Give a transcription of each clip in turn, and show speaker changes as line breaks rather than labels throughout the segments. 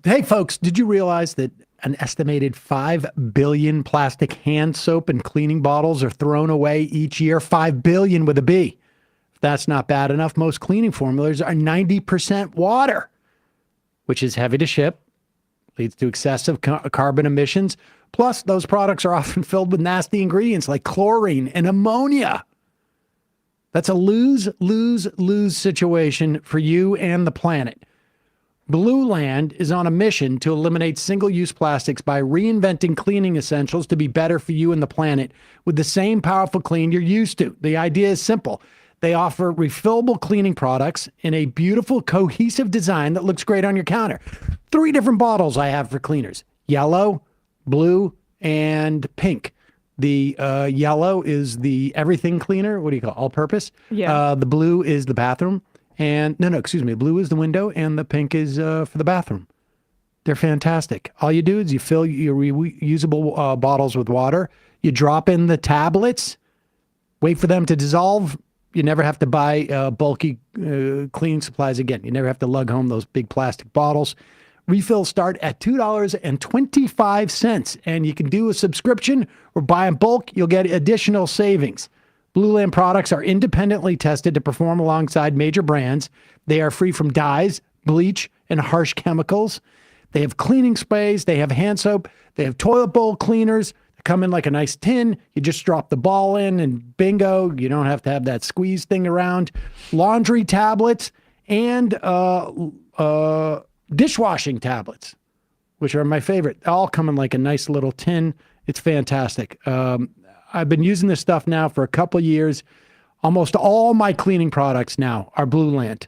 Hey, folks, did you realize that an estimated 5 billion plastic hand soap and cleaning bottles are thrown away each year? 5 billion with a B. If that's not bad enough, most cleaning formulas are 90% water, which is heavy to ship, leads to excessive carbon emissions. Plus, those products are often filled with nasty ingredients like chlorine and ammonia. That's a lose-lose-lose situation for you and the planet. Vigeland is on a mission to eliminate single-use plastics by reinventing cleaning essentials to be better for you and the planet with the same powerful clean you're used to. The idea is simple. They offer refillable cleaning products in a beautiful, cohesive design that looks great on your counter. 3 different bottles I have for cleaners: yellow, blue, and pink. The yellow is the everything cleaner. What do you call it? All-purpose?
Yeah.
The blue is the bathroom. And excuse me. Blue is the window, and the pink is for the bathroom. They're fantastic. All you do is you fill your reusable bottles with water. You drop in the tablets, wait for them to dissolve. You never have to buy bulky cleaning supplies again. You never have to lug home those big plastic bottles. Refills start at $2.25, and you can do a subscription or buy in bulk. You'll get additional savings. Vigeland products are independently tested to perform alongside major brands. They are free from dyes, bleach, and harsh chemicals. They have cleaning sprays. They have hand soap. They have toilet bowl cleaners. They come in like a nice tin. You just drop the ball in and bingo. You don't have to have that squeeze thing around. Laundry tablets and dishwashing tablets, which are my favorite. They all come in like a nice little tin. It's fantastic. I've been using this stuff now for a couple of years. Almost all my cleaning products now are Vigeland.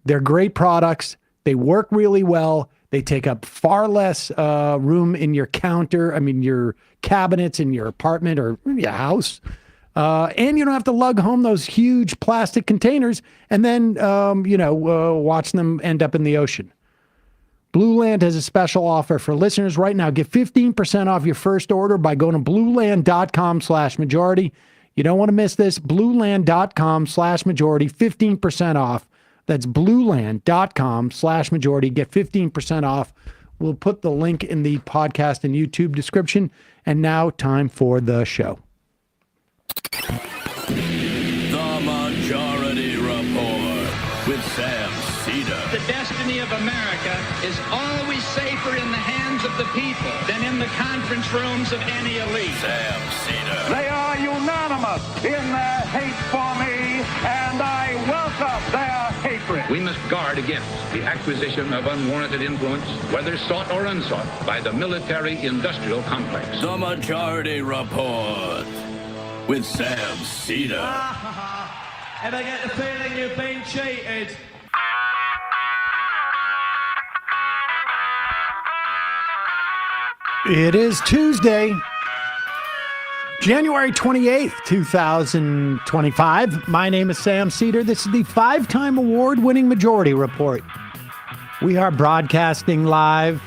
They're great products. They work really well. They take up far less room in your your cabinets in your apartment or your house. And you don't have to lug home those huge plastic containers and then, watch them end up in the ocean. Vigeland has a special offer for listeners right now. Get 15% off your first order by going to vigeland.com/majority. You don't want to miss this. vigeland.com/majority, 15% off. That's vigeland.com/majority. Get 15% off. We'll put the link in the podcast and YouTube description. And now, time for the show.
The Majority Report with Sam Seder.
The destiny of America is always safer in the hands of the people than in the conference rooms of any elite.
Sam Seder.
They are unanimous in their hate for me, and I welcome their hatred.
We must guard against the acquisition of unwarranted influence, whether sought or unsought, by the military-industrial complex.
The Majority Report with Sam Seder.
And I get the feeling you've been cheated.
It is Tuesday, January 28th, 2025. My name is Sam Seder. This is the 5-time award-winning Majority Report. We are broadcasting live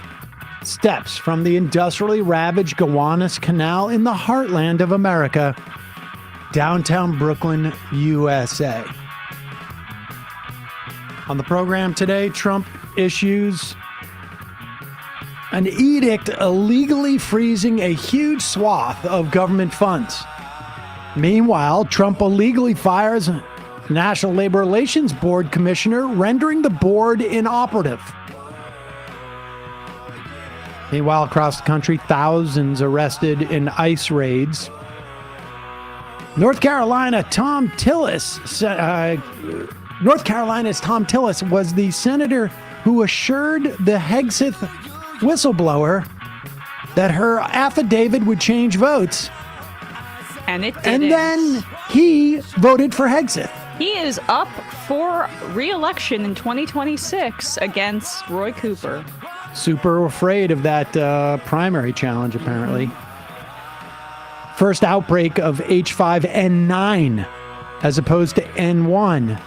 steps from the industrially ravaged Gowanus Canal in the heartland of America, downtown Brooklyn, USA. On the program today, Trump issues an edict illegally freezing a huge swath of government funds. Meanwhile, Trump illegally fires National Labor Relations Board commissioner, rendering the board inoperative. Meanwhile, across the country, thousands arrested in ICE raids. North Carolina's Tom Tillis was the senator who assured the Hegseth whistleblower that her affidavit would change votes.
And it didn't.
And then he voted for Hegseth.
He is up for re-election in 2026 against Roy Cooper.
Super afraid of that primary challenge, apparently. First outbreak of H5N9 as opposed to N1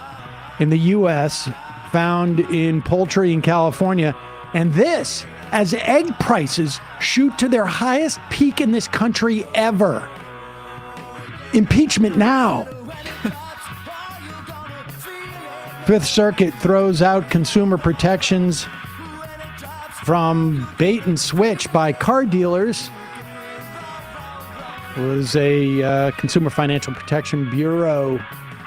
in the U.S. found in poultry in California. And this as egg prices shoot to their highest peak in this country ever. Impeachment now. Fifth Circuit throws out consumer protections from bait and switch by car dealers was a Consumer Financial Protection Bureau,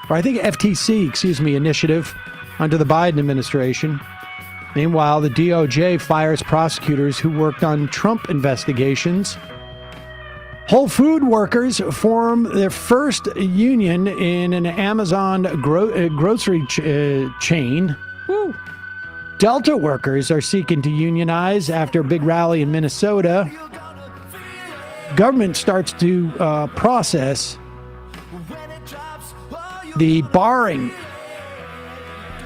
or I think FTC, initiative under the Biden administration. Meanwhile, the DOJ fires prosecutors who worked on Trump investigations. Whole Food workers form their first union in an Amazon grocery chain.
Woo.
Delta workers are seeking to unionize after a big rally in Minnesota. Government starts to process the barring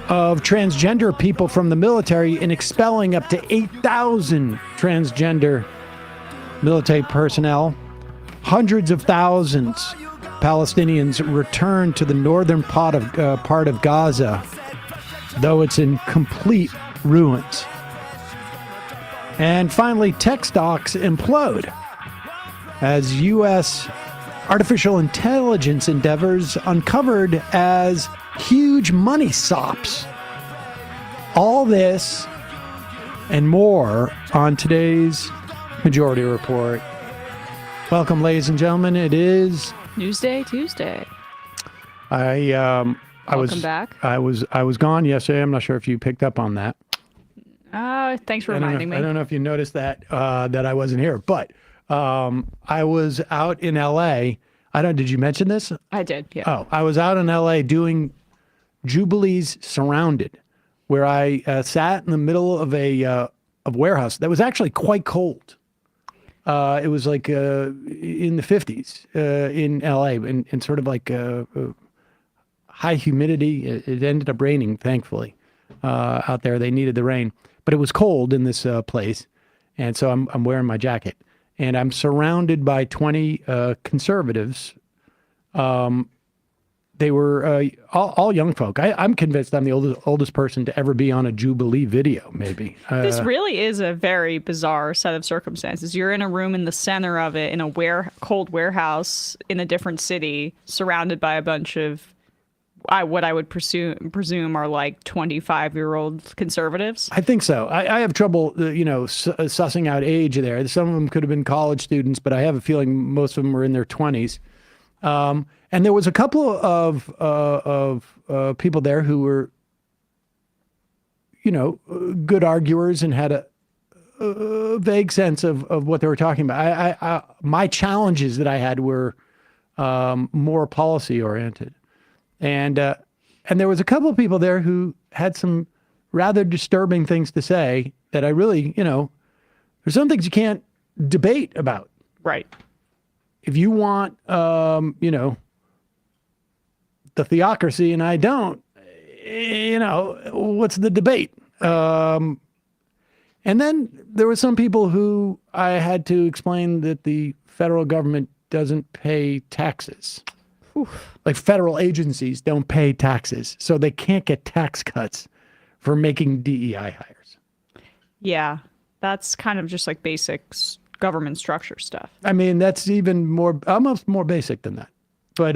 of transgender people from the military and expelling up to 8,000 transgender military personnel. Hundreds of thousands Palestinians return to the northern part of Gaza, though it's in complete ruins. And finally, tech stocks implode as U.S. artificial intelligence endeavors uncovered as huge money sops. All this and more on today's Majority Report. Welcome, ladies and gentlemen. It is
Newsday Tuesday.
Welcome
back.
I was gone yesterday. I'm not sure if you picked up on that.
Thanks for reminding me.
I don't know if you noticed that I wasn't here, but I was out in L.A. Did you mention this?
I did, yeah.
Oh, I was out in L.A. doing Jubilees Surrounded, where I sat in the middle of a warehouse that was actually quite cold. It was like in the 50s in LA, and sort of like high humidity. It ended up raining, thankfully, out there. They needed the rain, but it was cold in this place, and so I'm wearing my jacket, and I'm surrounded by 20 conservatives. They were all young folk. I'm convinced I'm the oldest person to ever be on a Jubilee video, maybe.
This really is a very bizarre set of circumstances. You're in a room in the center of it, in a cold warehouse in a different city, surrounded by a bunch of what I would presume are like 25-year-old conservatives.
I think so. I have trouble, sussing out age there. Some of them could have been college students, but I have a feeling most of them were in their 20s. And there was a couple of people there who were, good arguers and had a vague sense of what they were talking about. My challenges that I had were more policy oriented, and there was a couple of people there who had some rather disturbing things to say that I really, there's some things you can't debate about.
Right.
If you want, the theocracy, and I don't, what's the debate? And then there were some people who I had to explain that the federal government doesn't pay taxes. Oof. Like federal agencies don't pay taxes, so they can't get tax cuts for making DEI hires. Yeah,
that's kind of just like basic government structure stuff.
I mean, that's even almost more basic than that. But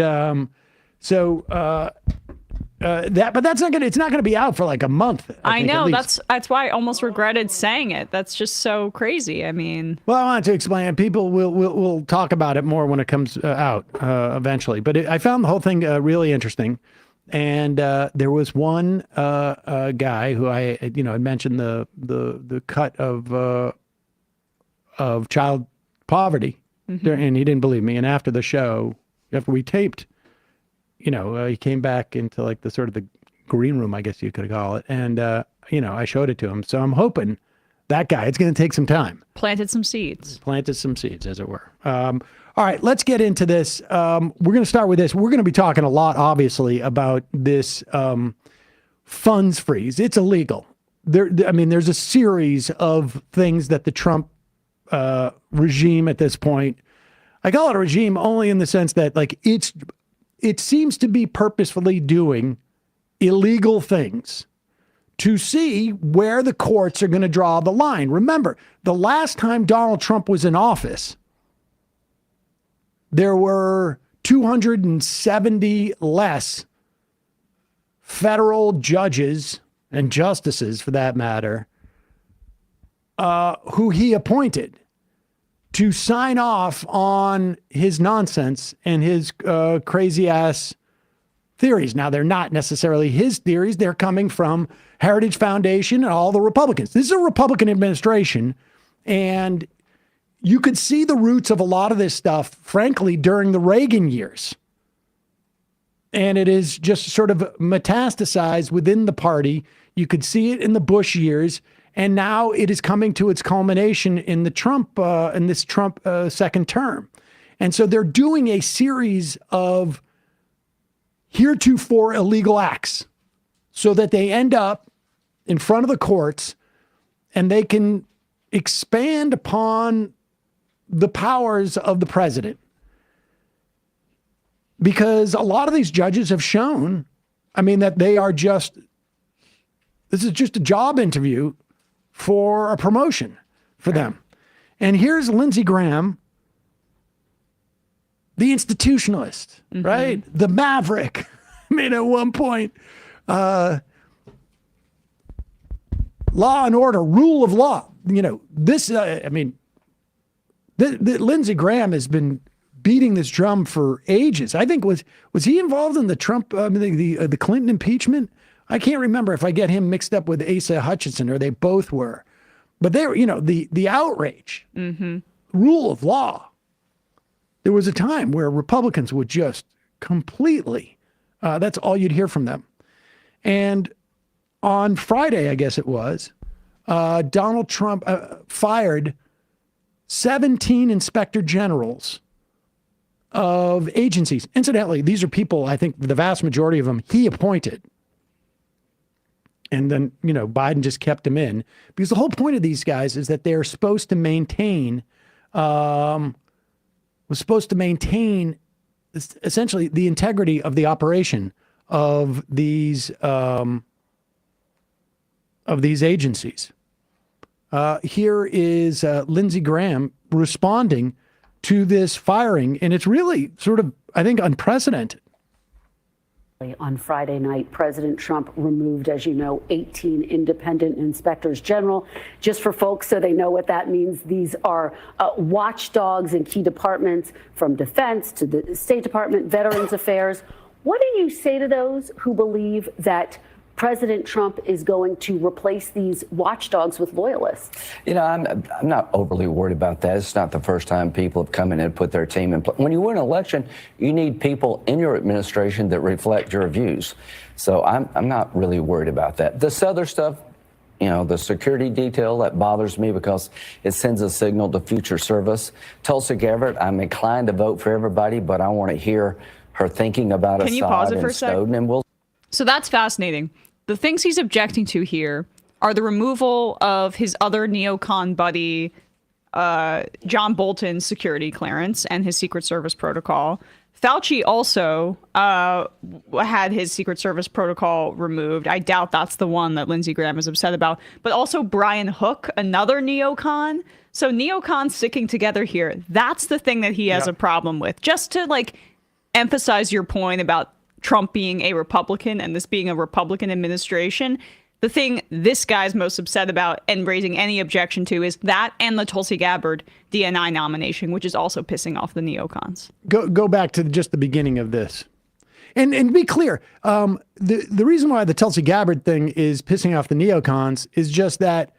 but that's not gonna. It's not gonna be out for like a month.
I know. That's why I almost regretted saying it. That's just so crazy. I mean,
well, I wanted to explain. People will talk about it more when it comes out eventually. But I found the whole thing really interesting. And there was one guy who I had mentioned the cut of child poverty, and he didn't believe me. And after the show, after we taped, he came back into like the sort of the green room, I guess you could call it. And, I showed it to him. So I'm hoping that guy, it's going to take some time.
Planted some seeds,
as it were. All right, let's get into this. We're going to start with this. We're going to be talking a lot, obviously, about this funds freeze. It's illegal. There's a series of things that the Trump regime at this point, I call it a regime only in the sense that like it seems to be purposefully doing illegal things to see where the courts are going to draw the line. Remember, the last time Donald Trump was in office, there were 270 less federal judges and justices, for that matter, who he appointed to sign off on his nonsense and his crazy ass theories. Now, they're not necessarily his theories. They're coming from Heritage Foundation and all the Republicans. This is a Republican administration, and you could see the roots of a lot of this stuff, frankly, during the Reagan years. And it is just sort of metastasized within the party. You could see it in the Bush years, and now it is coming to its culmination in the Trump, second term. And so they're doing a series of heretofore illegal acts so that they end up in front of the courts and they can expand upon the powers of the president. Because a lot of these judges have shown, that they are this is just a job interview for a promotion for them. And here's Lindsey Graham, the institutionalist, right? The maverick. At one point, law and order, rule of law. Lindsey Graham has been beating this drum for ages. I think was he involved in the Trump, the Clinton impeachment? I can't remember if I get him mixed up with Asa Hutchinson, or they both were. But they were, the outrage, rule of law. There was a time where Republicans would just completely, that's all you'd hear from them. And on Friday, I guess it was, Donald Trump fired 17 inspector generals of agencies. Incidentally, these are people, I think the vast majority of them he appointed. And then, Biden just kept them in, because the whole point of these guys is that they're supposed to maintain, essentially the integrity of the operation of these agencies. Here is Lindsey Graham responding to this firing, and it's really sort of, I think, unprecedented.
On Friday night, President Trump removed, as you know, 18 independent inspectors general. Just for folks so they know what that means, these are watchdogs in key departments, from defense to the State Department, Veterans Affairs. What do you say to those who believe that President Trump is going to replace these watchdogs with loyalists?
I'm not overly worried about that. It's not the first time people have come in and put their team in place. When you win an election, you need people in your administration that reflect your views. So I'm not really worried about that. This other stuff, the security detail, that bothers me because it sends a signal to future service. Tulsi Gabbard, I'm inclined to vote for everybody, but I want to hear her thinking about
Can you pause
Assad
it for
and
a sec?
Snowden.
So that's fascinating. The things he's objecting to here are the removal of his other neocon buddy, John Bolton's security clearance and his Secret Service protocol. Fauci also had his Secret Service protocol removed. I doubt that's the one that Lindsey Graham is upset about. But also Brian Hook, another neocon. So neocons sticking together here. That's the thing that he has a problem with. Just to emphasize your point about Trump being a Republican and this being a Republican administration, the thing this guy's most upset about and raising any objection to is that and the Tulsi Gabbard DNI nomination, which is also pissing off the neocons.
Go back to just the beginning of this. And be clear, the reason why the Tulsi Gabbard thing is pissing off the neocons is just that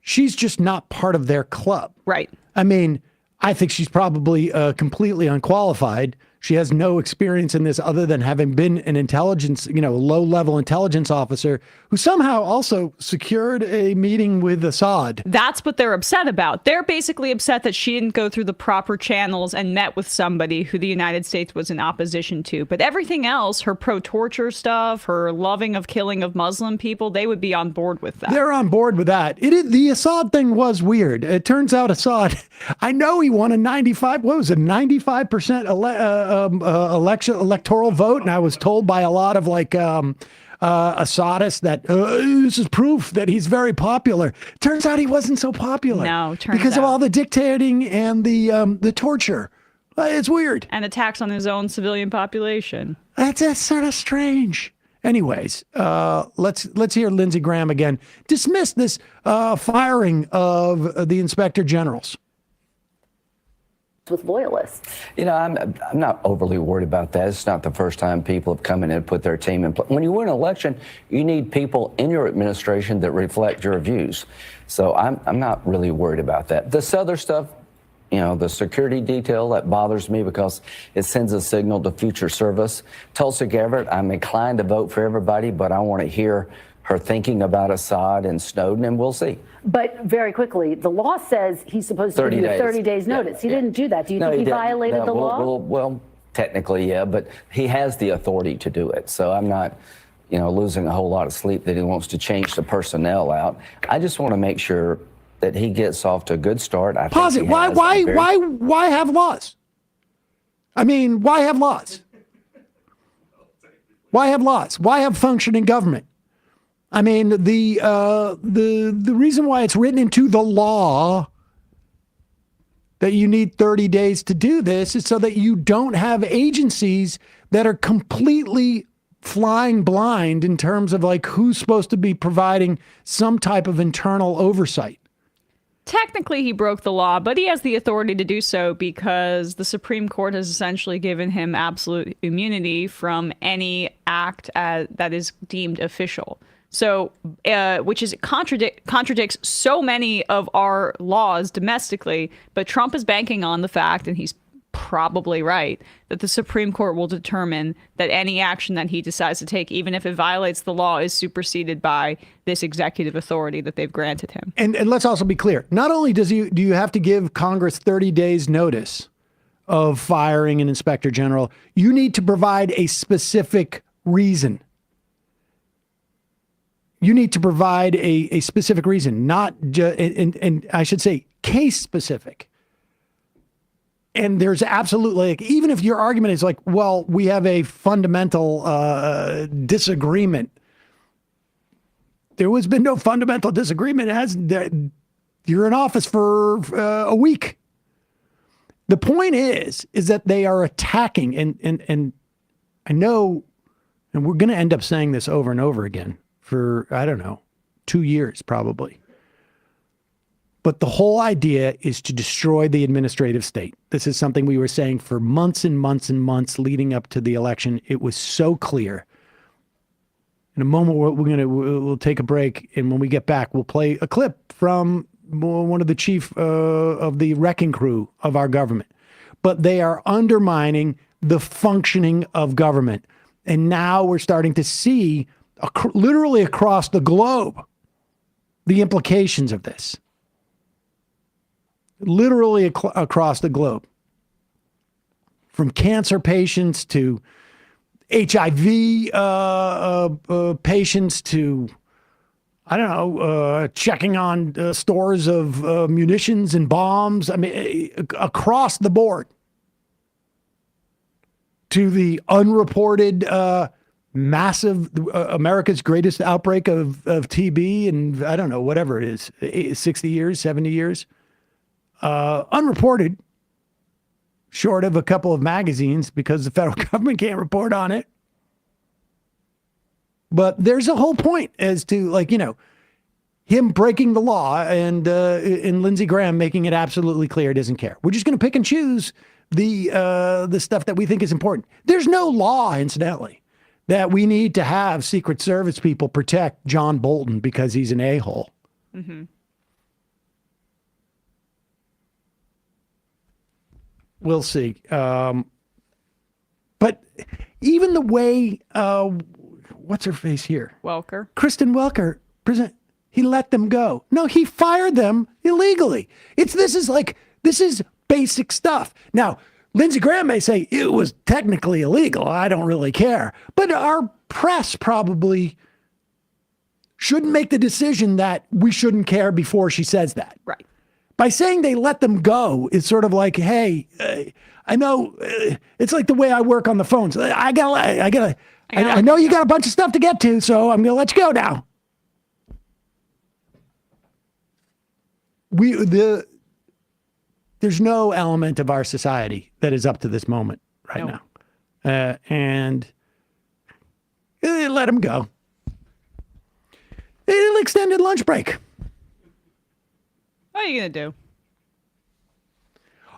she's just not part of their club.
Right.
I think she's probably completely unqualified. She has no experience in this other than having been an intelligence, low-level intelligence officer who somehow also secured a meeting with Assad.
That's what they're upset about. They're basically upset that she didn't go through the proper channels and met with somebody who the United States was in opposition to. But everything else, her pro-torture stuff, her loving of killing of Muslim people, they would be on board with that.
They're on board with that. The Assad thing was weird. It turns out Assad, I know he won a 95% electoral vote, and I was told by a lot of Assadists that this is proof that he's very popular. Turns out he wasn't so popular.
No, turns
because of
out.
all the dictating and the torture. It's weird.
And attacks on his own civilian population.
That's sort of strange. Anyways, let's hear Lindsey Graham again dismiss this firing of the inspector generals.
With loyalists.
You know, I'm not overly worried about that. It's not the first time people have come in and put their team in place. When you win an election, you need people in your administration that reflect your views. So I'm not really worried about that. This other stuff, you know, the security detail, that bothers me because it sends a signal to future service. Tulsi Gabbard, I'm inclined to vote for everybody, but I want to hear her thinking about Assad and Snowden, and we'll see.
But very quickly, the law says he's supposed to give you 30 days notice. He didn't do that. Do you think he violated the law?
Well, technically, yeah, but he has the authority to do it. So I'm not, you know, losing a whole lot of sleep that he wants to change the personnel out. I just want to make sure that he gets off to a good start.
Pause it. Why have laws? I mean, why have laws? Why have laws? Why have functioning government? I mean, the reason why it's written into the law that you need 30 days to do this is so that you don't have agencies that are completely flying blind in terms of like who's supposed to be providing some type of internal oversight.
Technically, he broke the law, but he has the authority to do so because the Supreme Court has essentially given him absolute immunity from any act that is deemed official. So, which is contradicts so many of our laws domestically, but Trump is banking on the fact, and he's probably right, that the Supreme Court will determine that any action that he decides to take, even if it violates the law, is superseded by this executive authority that they've granted him. And
let's also be clear. Not only do you have to give Congress 30 days notice of firing an inspector general, you need to provide a specific reason. You need to provide a specific reason, not just, and I should say case specific. And there's absolutely, like, even if your argument is like, well, we have a fundamental disagreement. There has been no fundamental disagreement. You're in office for a week. The point is that they are attacking, and I know, and we're going to end up saying this over and over again for, I don't know, 2 years probably. But the whole idea is to destroy the administrative state. This is something we were saying for months and months and months leading up to the election. It was so clear. In a moment, we'll take a break, and when we get back, we'll play a clip from one of the chief of the wrecking crew of our government. But they are undermining the functioning of government. And now we're starting to see literally across the globe the implications of this. Literally across the globe. From cancer patients to HIV patients to, I don't know, checking on stores of munitions and bombs. I mean, across the board. To the unreported massive, America's greatest outbreak of TB and I don't know, whatever it is, 60 years, 70 years. Unreported, short of a couple of magazines because the federal government can't report on it. But there's a whole point as to, like, you know, him breaking the law and Lindsey Graham making it absolutely clear he doesn't care. We're just going to pick and choose the stuff that we think is important. There's no law, incidentally, that we need to have Secret Service people protect John Bolton because he's an a-hole. Mm-hmm. We'll see. But even the way, what's her face here?
Welker.
Kristen Welker, he let them go. No, he fired them illegally. This is basic stuff. Now, Lindsey Graham may say it was technically illegal. I don't really care. But our press probably shouldn't make the decision that we shouldn't care before she says that.
Right.
By saying they let them go, it's sort of like, hey, I know it's like the way I work on the phones. I know you got a bunch of stuff to get to, so I'm going to let you go now. There's no element of our society that is up to this moment right now. And They let him go. An extended lunch break.
What are you going to do?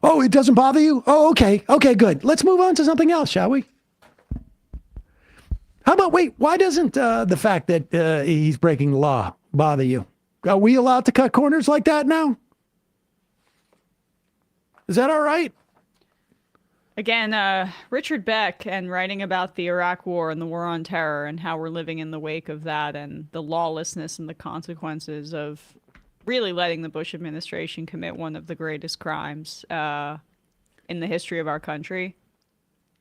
Oh, it doesn't bother you? Oh, okay. Okay, good. Let's move on to something else, shall we? How about, wait, why doesn't the fact that he's breaking the law bother you? Are we allowed to cut corners like that now? Is that all right?
Again, Richard Beck, and writing about the Iraq War and the War on Terror and how we're living in the wake of that and the lawlessness and the consequences of really letting the Bush administration commit one of the greatest crimes in the history of our country.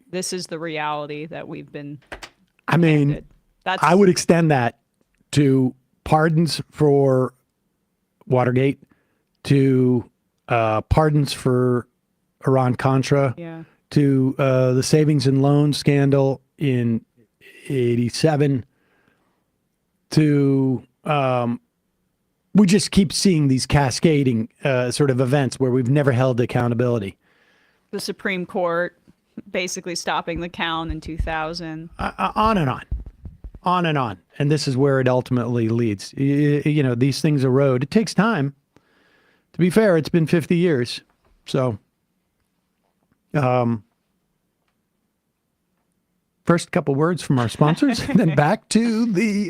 This is the reality that we've been handed.
I would extend that to pardons for Watergate, to pardons for Iran-Contra,
Yeah.
to the savings and loan scandal in 87, to we just keep seeing these cascading sort of events where we've never held accountability.
The Supreme Court basically stopping the count in 2000.
On and on. On and on. And this is where it ultimately leads. You know, these things erode. It takes time. To be fair, it's been 50 years. So, first couple words from our sponsors, and then back to the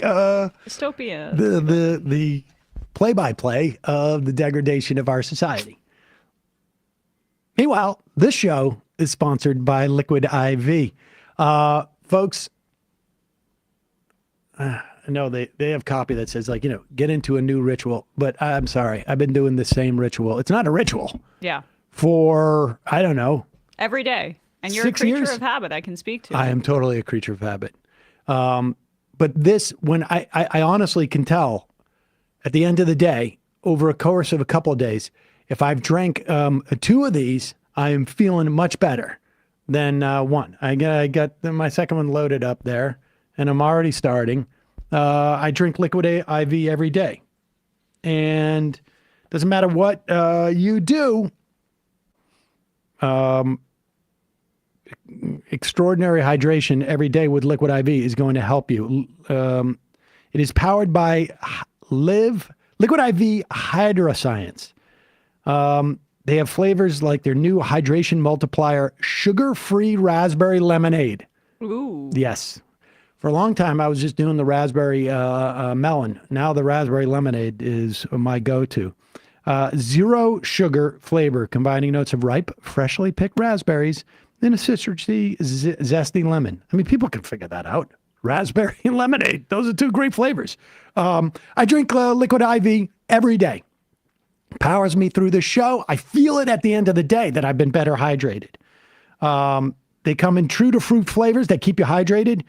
Dystopia.
the play-by-play of the degradation of our society. Meanwhile, this show is sponsored by Liquid IV. Folks, I know they have copy that says, like, you know, get into a new ritual, but I'm sorry, I've been doing the same ritual. It's not a ritual.
Yeah.
For, I don't know.
Every day. And you're
6
a creature
years.
of habit, I can speak to.
I am totally a creature of habit. But this, when I honestly can tell at the end of the day, over a course of a couple of days, if I've drank 2 of these, I am feeling much better than one. I got my second one loaded up there, and I'm already starting. I drink Liquid IV every day. And doesn't matter what you do, extraordinary hydration every day with Liquid IV is going to help you. It is powered by Liquid IV Hydroscience. They have flavors like their new hydration multiplier, sugar-free raspberry lemonade.
Ooh.
Yes. For a long time, I was just doing the raspberry melon. Now the raspberry lemonade is my go-to. Zero sugar flavor, combining notes of ripe, freshly picked raspberries and a citrusy, zesty lemon. I mean, people can figure that out. Raspberry and lemonade. Those are 2 great flavors. I drink Liquid IV every day. Powers me through the show. I feel it at the end of the day that I've been better hydrated. They come in true to fruit flavors that keep you hydrated.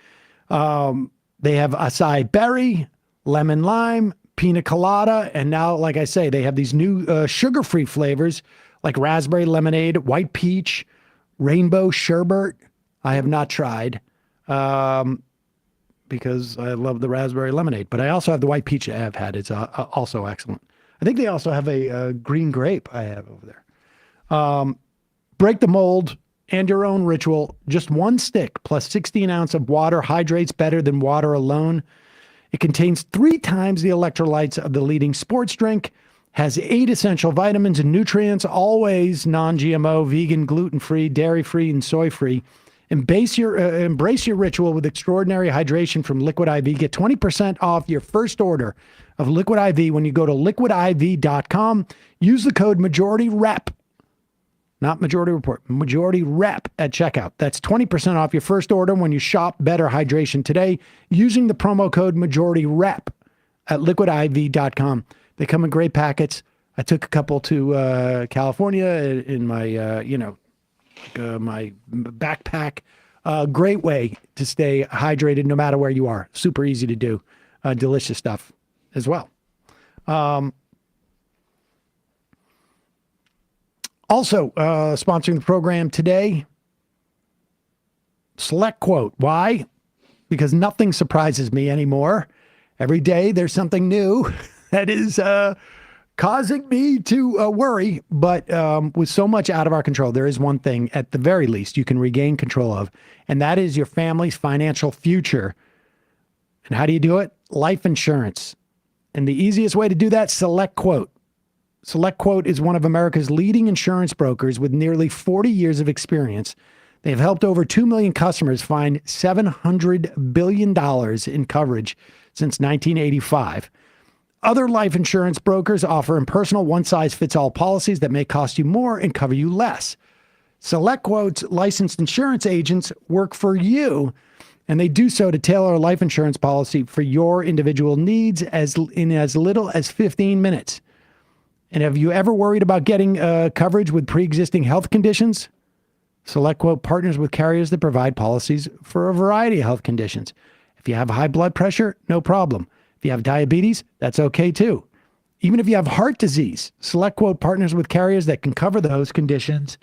They have acai berry, lemon lime, pina colada, and now, like I say, they have these new sugar-free flavors like raspberry lemonade, white peach, rainbow sherbet. I have not tried because I love the raspberry lemonade, but I also have the white peach I have had. It's also excellent. I think they also have a green grape I have over there. Break the mold and your own ritual. Just 1 stick plus 16 ounces of water hydrates better than water alone. It contains 3 times the electrolytes of the leading sports drink, has 8 essential vitamins and nutrients, always non-GMO, vegan, gluten-free, dairy-free, and soy-free. Embrace your ritual with extraordinary hydration from Liquid IV. Get 20% off your first order of Liquid IV when you go to liquidiv.com. Use the code MajorityRep, not Majority Report, MajorityRep at checkout. That's 20% off your first order when you shop Better Hydration today using the promo code MajorityRep at liquidiv.com. They come in great packets. I took a couple to California in my, my backpack. Great way to stay hydrated no matter where you are. Super easy to do. Delicious stuff as well. Also, sponsoring the program today, Select Quote. Why? Because nothing surprises me anymore. Every day there's something new that is causing me to worry. But with so much out of our control, there is one thing, at the very least, you can regain control of, and that is your family's financial future And how do you do it? Life insurance. And the easiest way to do that, SelectQuote. SelectQuote is one of America's leading insurance brokers with nearly 40 years of experience. They've helped over 2 million customers find $700 billion in coverage since 1985. Other life insurance brokers offer impersonal one-size-fits-all policies that may cost you more and cover you less. SelectQuote's licensed insurance agents work for you, and they do so to tailor a life insurance policy for your individual needs in as little as 15 minutes. And have you ever worried about getting coverage with pre-existing health conditions? SelectQuote partners with carriers that provide policies for a variety of health conditions. If you have high blood pressure, no problem. If you have diabetes, that's okay too. Even if you have heart disease, SelectQuote partners with carriers that can cover those conditions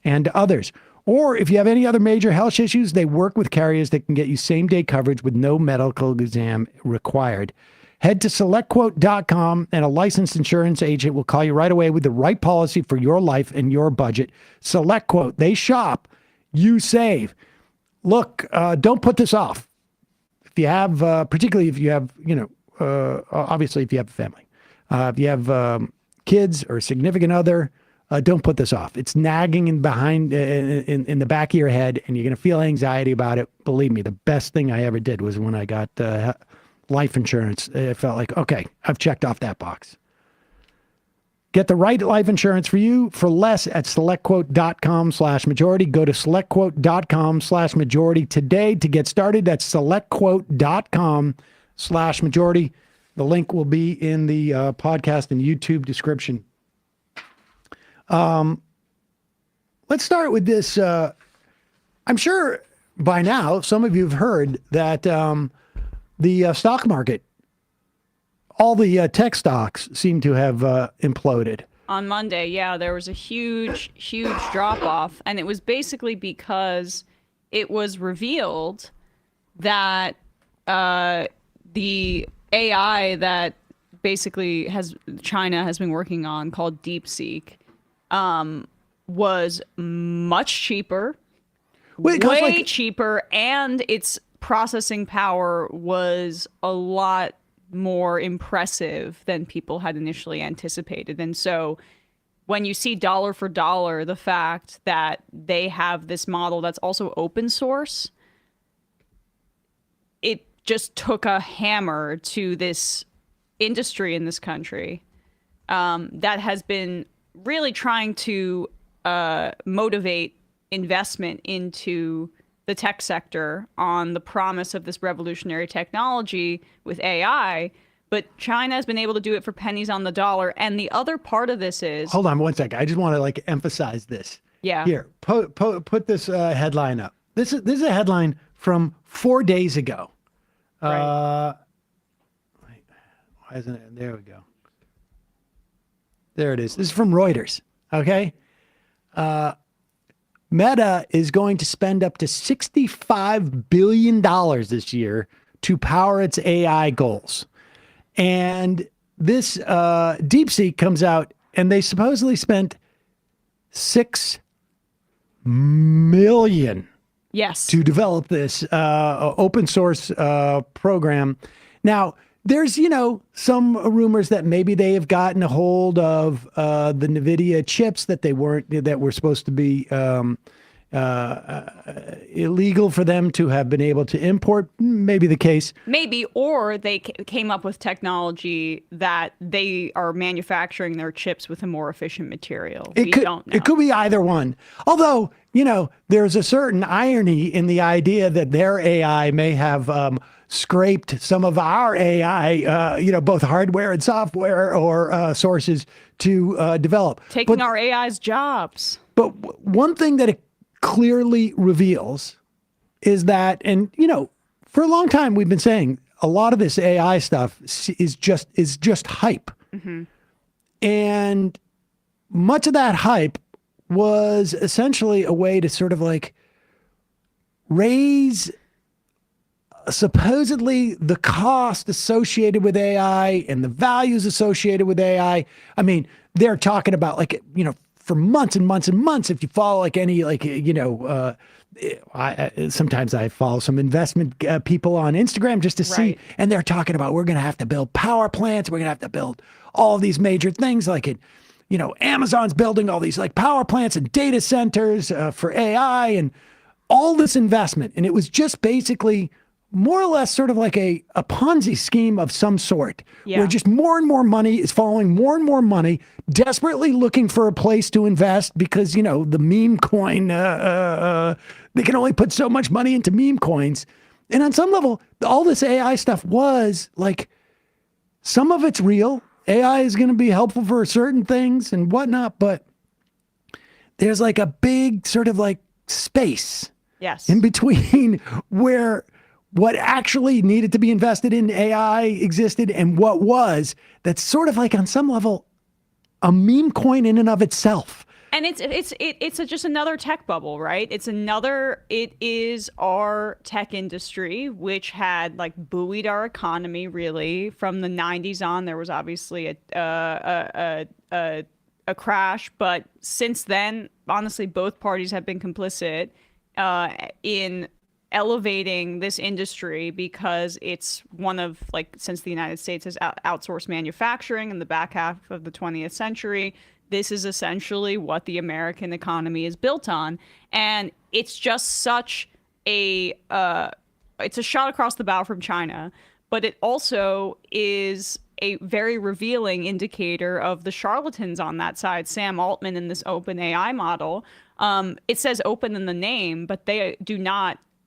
and others. Or if you have any other major health issues, they work with carriers that can get you same-day coverage with no medical exam required. Head to SelectQuote.com and a licensed insurance agent will call you right away with the right policy for your life and your budget. SelectQuote, they shop, you save. Look, don't put this off. If you have, particularly if you have, obviously if you have a family, if you have kids or a significant other, don't put this off. It's nagging in the back of your head, and you're going to feel anxiety about it. Believe me, the best thing I ever did was when I got life insurance. It felt like, okay, I've checked off that box. Get the right life insurance for you for less at SelectQuote.com/majority. Go to SelectQuote.com/majority today to get started. That's SelectQuote.com/majority. The link will be in the podcast and YouTube description. Let's start with this. I'm sure by now some of you have heard that the stock market, all the tech stocks seem to have imploded.
On Monday, yeah, there was a huge drop off, and it was basically because it was revealed that the AI that basically China has been working on, called DeepSeek, was much cheaper, way cheaper, and its processing power was a lot more impressive than people had initially anticipated. And so when you see dollar for dollar the fact that they have this model that's also open source, it just took a hammer to this industry in this country that has been really trying to motivate investment into the tech sector on the promise of this revolutionary technology with AI, but China has been able to do it for pennies on the dollar. And the other part of this is...
Hold on one second. I just want to emphasize this.
Yeah.
Here, put this headline up. This is a headline from 4 days ago.
Right.
Wait, why isn't it? There we go. There it is. This is from Reuters. Okay. Meta is going to spend up to $65 billion this year to power its AI goals. And this DeepSeek comes out, and they supposedly spent $6 million to develop this open source program. Now, there's, some rumors that maybe they have gotten a hold of the NVIDIA chips that were supposed to be illegal for them to have been able to import. Maybe the case.
Maybe, or they came up with technology that they are manufacturing their chips with a more efficient material. We don't know.
It could be either one. Although, there's a certain irony in the idea that their AI may have scraped some of our AI, both hardware and software or sources to develop.
Taking our AI's jobs.
But one thing that it clearly reveals is that, and for a long time we've been saying a lot of this AI stuff is just hype. Mm-hmm. And much of that hype was essentially a way to sort of raise supposedly the cost associated with AI and the values associated with AI. I mean, they're talking about for months and months and months, if you follow any sometimes I follow some investment people on Instagram just to see,
Right.
and they're talking about we're going to have to build power plants. We're going to have to build all of these major things like it. Amazon's building all these like power plants and data centers for AI and all this investment. And it was just basically more or less sort of like a Ponzi scheme of some sort, where just more and more money is following more and more money, desperately looking for a place to invest because, the meme coin, they can only put so much money into meme coins. And on some level, all this AI stuff was like, some of it's real. AI is going to be helpful for certain things and whatnot, but there's like a big sort of like space in between where what actually needed to be invested in AI existed and what was, that's sort of like on some level a meme coin in and of itself.
And it's just another tech bubble, right? It is our tech industry, which had like buoyed our economy really from the 90s on. There was obviously a crash, but since then, honestly, both parties have been complicit in elevating this industry because it's one of since the United States has outsourced manufacturing in the back half of the 20th century, this is essentially what the American economy is built on. And it's just such it's a shot across the bow from China, but it also is a very revealing indicator of the charlatans on that side. Sam Altman in this open AI model, it says open in the name, but they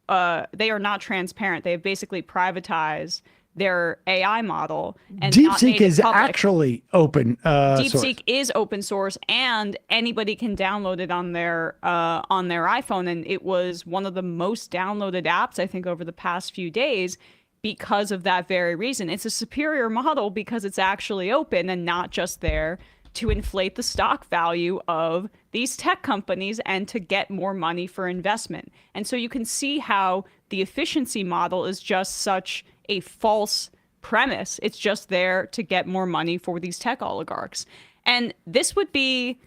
are not transparent. They have basically privatized their AI model. And
DeepSeek is actually open
DeepSeek
source.
is open source, and anybody can download it on their iPhone. And it was one of the most downloaded apps, I think, over the past few days because of that very reason. It's a superior model because it's actually open and not just there to inflate the stock value of these tech companies and to get more money for investment. And so you can see how the efficiency model is just such a false premise. It's just there to get more money for these tech oligarchs. And this would be,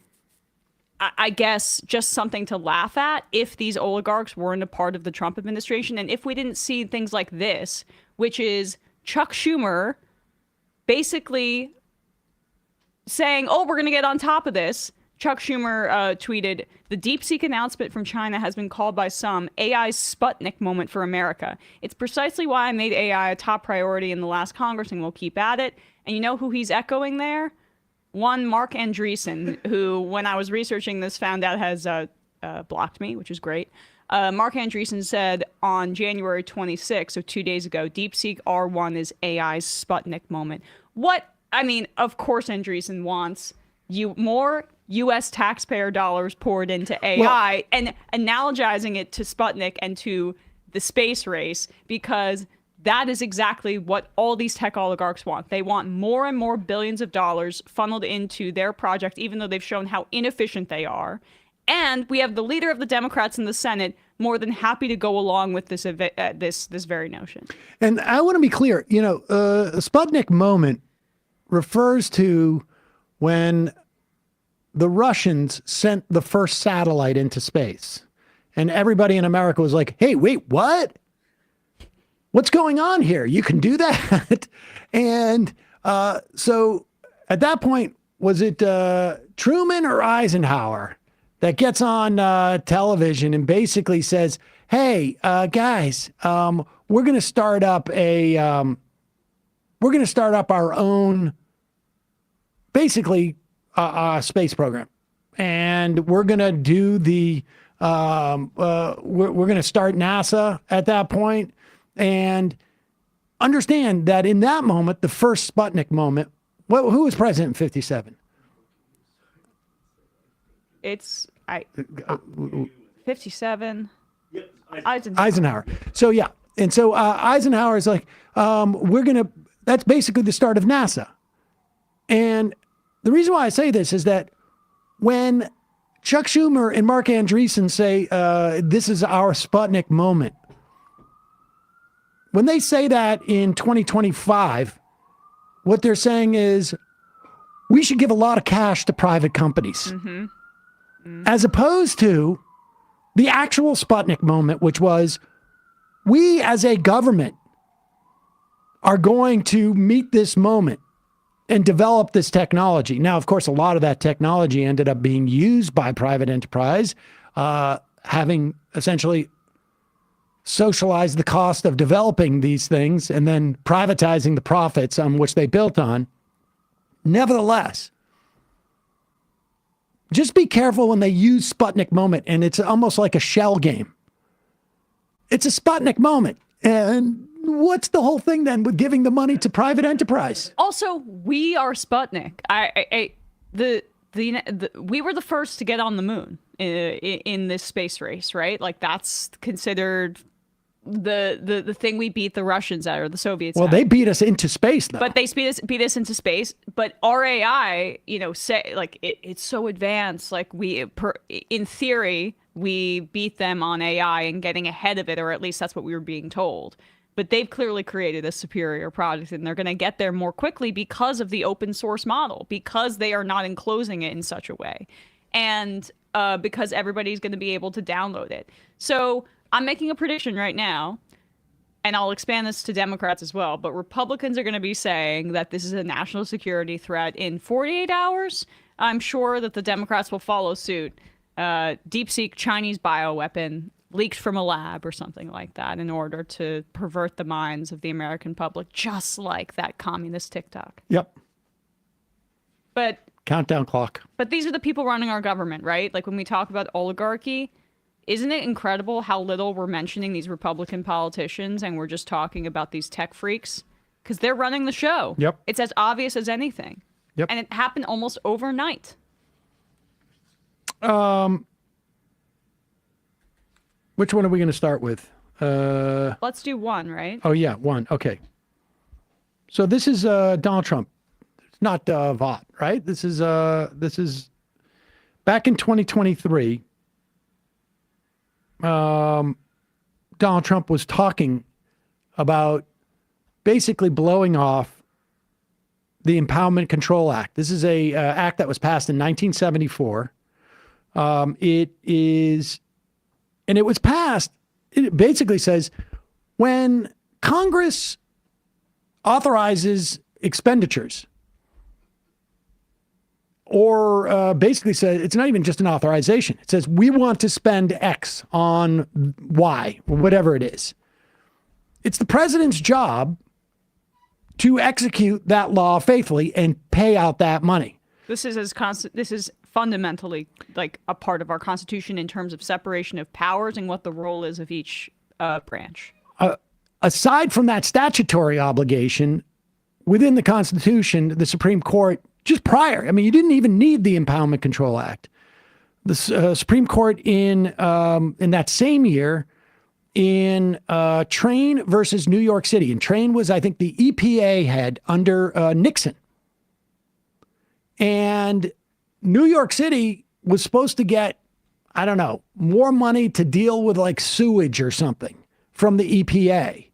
I guess, just something to laugh at if these oligarchs weren't a part of the Trump administration. And if we didn't see things like this, which is Chuck Schumer basically saying, oh, we're going to get on top of this. Chuck Schumer tweeted, the DeepSeek announcement from China has been called by some AI's Sputnik moment for America. It's precisely why I made AI a top priority in the last Congress and will keep at it. And you know who he's echoing there? One Mark Andreessen, who, when I was researching this, found out has blocked me, which is great. Mark Andreessen said on January 26th, so 2 days ago, DeepSeek R1 is AI's Sputnik moment. Of course Andreessen wants more U.S. taxpayer dollars poured into AI and analogizing it to Sputnik and to the space race, because that is exactly what all these tech oligarchs want. They want more and more billions of dollars funneled into their project, even though they've shown how inefficient they are. And we have the leader of the Democrats in the Senate more than happy to go along with this very notion.
And I want to be clear, a Sputnik moment refers to when the Russians sent the first satellite into space. And everybody in America was like, hey, wait, what? What's going on here? You can do that? And so at that point, was it Truman or Eisenhower that gets on television and basically says, hey, guys, we're going to start up our own, basically, space program, and we're going to do the we're going to start NASA at that point, and understand that in that moment, the first Sputnik moment, who was president in 57?
It's 57.
Yep,
Eisenhower. So yeah, and so Eisenhower is like, that's basically the start of NASA. And the reason why I say this is that when Chuck Schumer and Mark Andreessen say, this is our Sputnik moment, when they say that in 2025, what they're saying is we should give a lot of cash to private companies. As opposed to The actual Sputnik moment, which was, we as a government are going to meet this moment and develop this technology. Now, of course, a lot of that technology ended up being used by private enterprise, having essentially socialized the cost of developing these things and then privatizing the profits on which they built on. Nevertheless, just be careful when they use Sputnik moment, and it's almost like a shell game. It's a Sputnik moment. And what's the whole thing then with giving the money to private enterprise?
Also, we are Sputnik. We were the first to get on the moon in this space race, right? Like, that's considered the thing we beat the Russians at, or the Soviets.
Well,
at.
they beat us into space, though.
But they beat us into space. But our AI, say like it's so advanced. Like in theory, we beat them on AI and getting ahead of it, or at least that's what we were being told. But they've clearly created a superior product, and they're going to get there more quickly because of the open source model, because they are not enclosing it in such a way, and because everybody's going to be able to download it. So I'm making a prediction right now, and I'll expand this to Democrats as well, but Republicans are going to be saying that this is a national security threat in 48 hours. I'm sure that the Democrats will follow suit. Deep-seek Chinese bioweapon leaked from a lab or something like that in order to pervert the minds of the American public, just like that communist TikTok.
Yep.
But
countdown clock.
But these are the people running our government, right? Like, when we talk about oligarchy, isn't it incredible how little we're mentioning these Republican politicians and we're just talking about these tech freaks? Because they're running the show.
Yep.
It's as obvious as anything.
Yep.
And it happened almost overnight.
Which one are we going to start with?
Let's do one, right?
Oh, yeah, one. Okay. So this is Donald Trump. It's not Vought, right? This is back in 2023. Donald Trump was talking about basically blowing off the Empowerment Control Act. This is a act that was passed in 1974. It was passed. It basically says when Congress authorizes expenditures, or basically says it's not even just an authorization. It says we want to spend X on Y, or whatever it is. It's the president's job to execute that law faithfully and pay out that money.
This is fundamentally like a part of our Constitution in terms of separation of powers and what the role is of each branch.
Aside from that statutory obligation, within the Constitution, the Supreme Court, just prior, I mean, you didn't even need the Empowerment Control Act. The Supreme Court in that same year, in Train versus New York City, and Train was, I think, the EPA head under Nixon. And New York City was supposed to get, I don't know, more money to deal with like sewage or something from the EPA.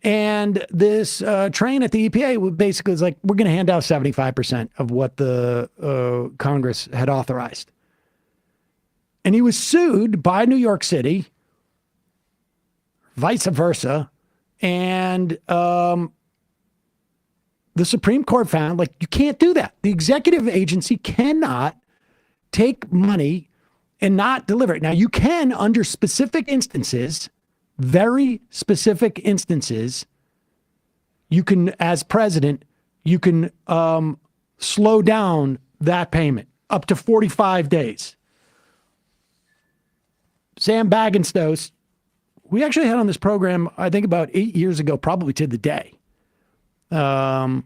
And this Train at the EPA basically was like, we're going to hand out 75% of what the Congress had authorized. And he was sued by New York City, vice versa. And the Supreme Court found, like, you can't do that. The executive agency cannot take money and not deliver it. Now, you can, under specific instances, very specific instances, you can, as president, you can slow down that payment up to 45 days. Sam Bagenstos, we actually had on this program, I think about 8 years ago, probably to the day. In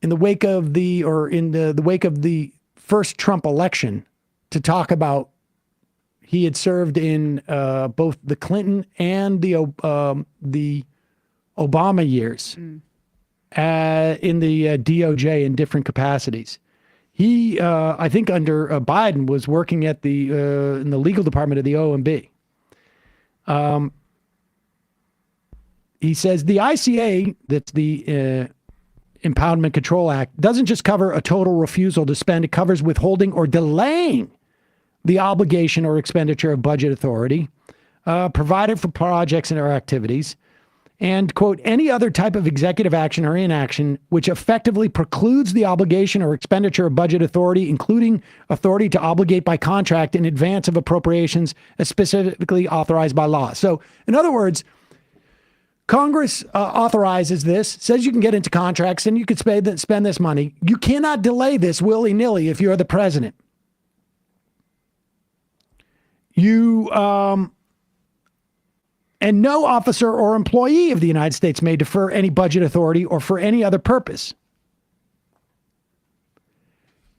the wake of the first Trump election, to talk about he had served in both the Clinton and the Obama years in the DOJ in different capacities. He, I think, under Biden, was working at in the legal department of the OMB. He says the ICA, that's the Empowerment Control Act, doesn't just cover a total refusal to spend. It covers withholding or delaying the obligation or expenditure of budget authority provided for projects and or activities, and, quote, any other type of executive action or inaction which effectively precludes the obligation or expenditure of budget authority, including authority to obligate by contract in advance of appropriations as specifically authorized by law. So, in other words, Congress authorizes this, says you can get into contracts and you can spend this money. You cannot delay this willy-nilly if you're the president. And no officer or employee of the United States may defer any budget authority or for any other purpose.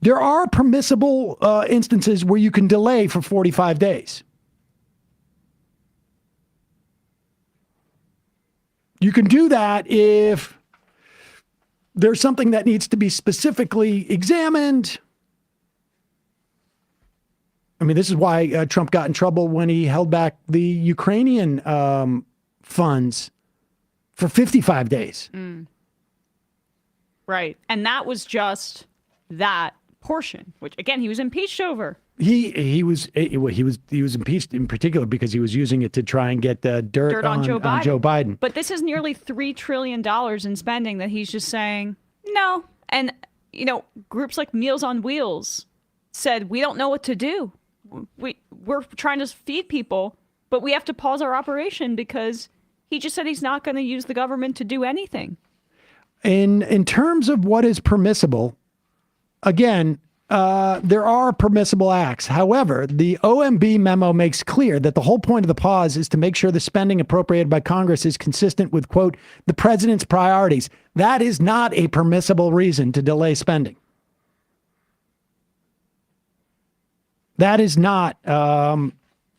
There are permissible instances where you can delay for 45 days. You can do that if there's something that needs to be specifically examined. I mean, this is why Trump got in trouble when he held back the Ukrainian funds for 55 days.
Right. And that was just that portion, which, again, he was impeached over.
He was impeached in particular because he was using it to try and get dirt on Joe Biden.
But this is nearly $3 trillion in spending that he's just saying, no. And, you know, groups like Meals on Wheels said, we don't know what to do. We're trying to feed people, but we have to pause our operation because he just said he's not going to use the government to do anything.
In terms of what is permissible, again, there are permissible acts. However, the OMB memo makes clear that the whole point of the pause is to make sure the spending appropriated by Congress is consistent with, quote, the president's priorities. That is not a permissible reason to delay spending. That is not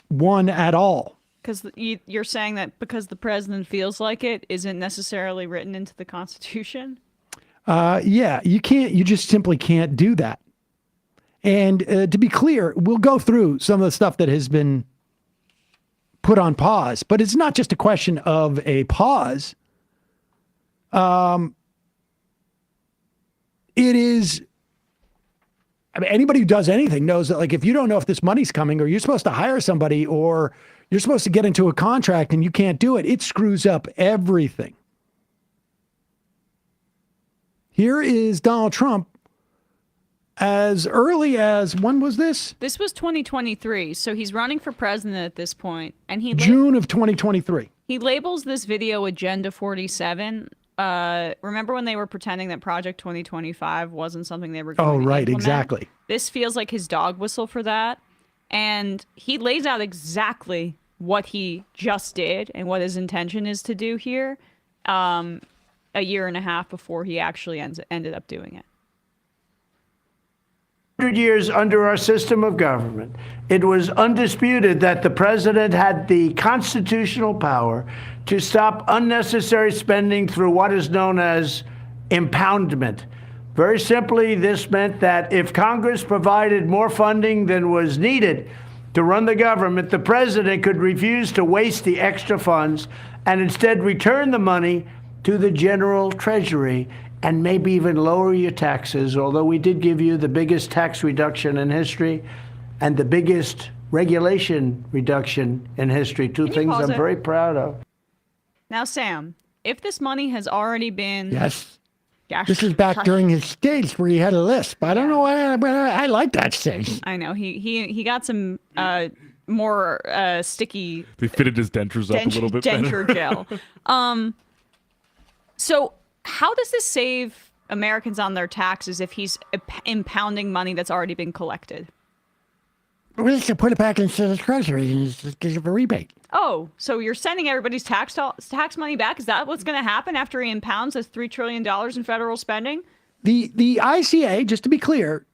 one at all.
Because you're saying that because the president feels like it isn't necessarily written into the Constitution?
Yeah, you just simply can't do that. And to be clear, we'll go through some of the stuff that has been put on pause, but it's not just a question of a pause. It is, I mean, anybody who does anything knows that, like, if you don't know if this money's coming, or you're supposed to hire somebody, or you're supposed to get into a contract and you can't do it, it screws up everything. Here is Donald Trump as early as, when was this?
This was 2023, so he's running for president at this point, and
June of 2023.
He labels this video Agenda 47. Remember when they were pretending that Project 2025 wasn't something they were going to implement?
Exactly.
This feels like his dog whistle for that. And he lays out exactly what he just did and what his intention is to do here a year and a half before he actually ended up doing it.
100 years under our system of government, it was undisputed that the president had the constitutional power to stop unnecessary spending through what is known as impoundment. Very simply, this meant that if Congress provided more funding than was needed to run the government, the president could refuse to waste the extra funds and instead return the money to the general treasury and maybe even lower your taxes, although we did give you the biggest tax reduction in history and the biggest regulation reduction in history. Two things I'm very proud of.
Now, Sam, if this money has already been...
Yes. This is back during his stage where he had a lisp. I don't know why, but I like that stage.
I know. He got some more sticky...
They fitted his dentures up a little bit
denture
better.
gel. So how does this save Americans on their taxes if he's impounding money that's already been collected?
We just put it back into the treasury and just give a rebate.
Oh, so you're sending everybody's tax money back? Is that what's going to happen after he impounds this $3 trillion in federal spending?
The ICA, just to be clear,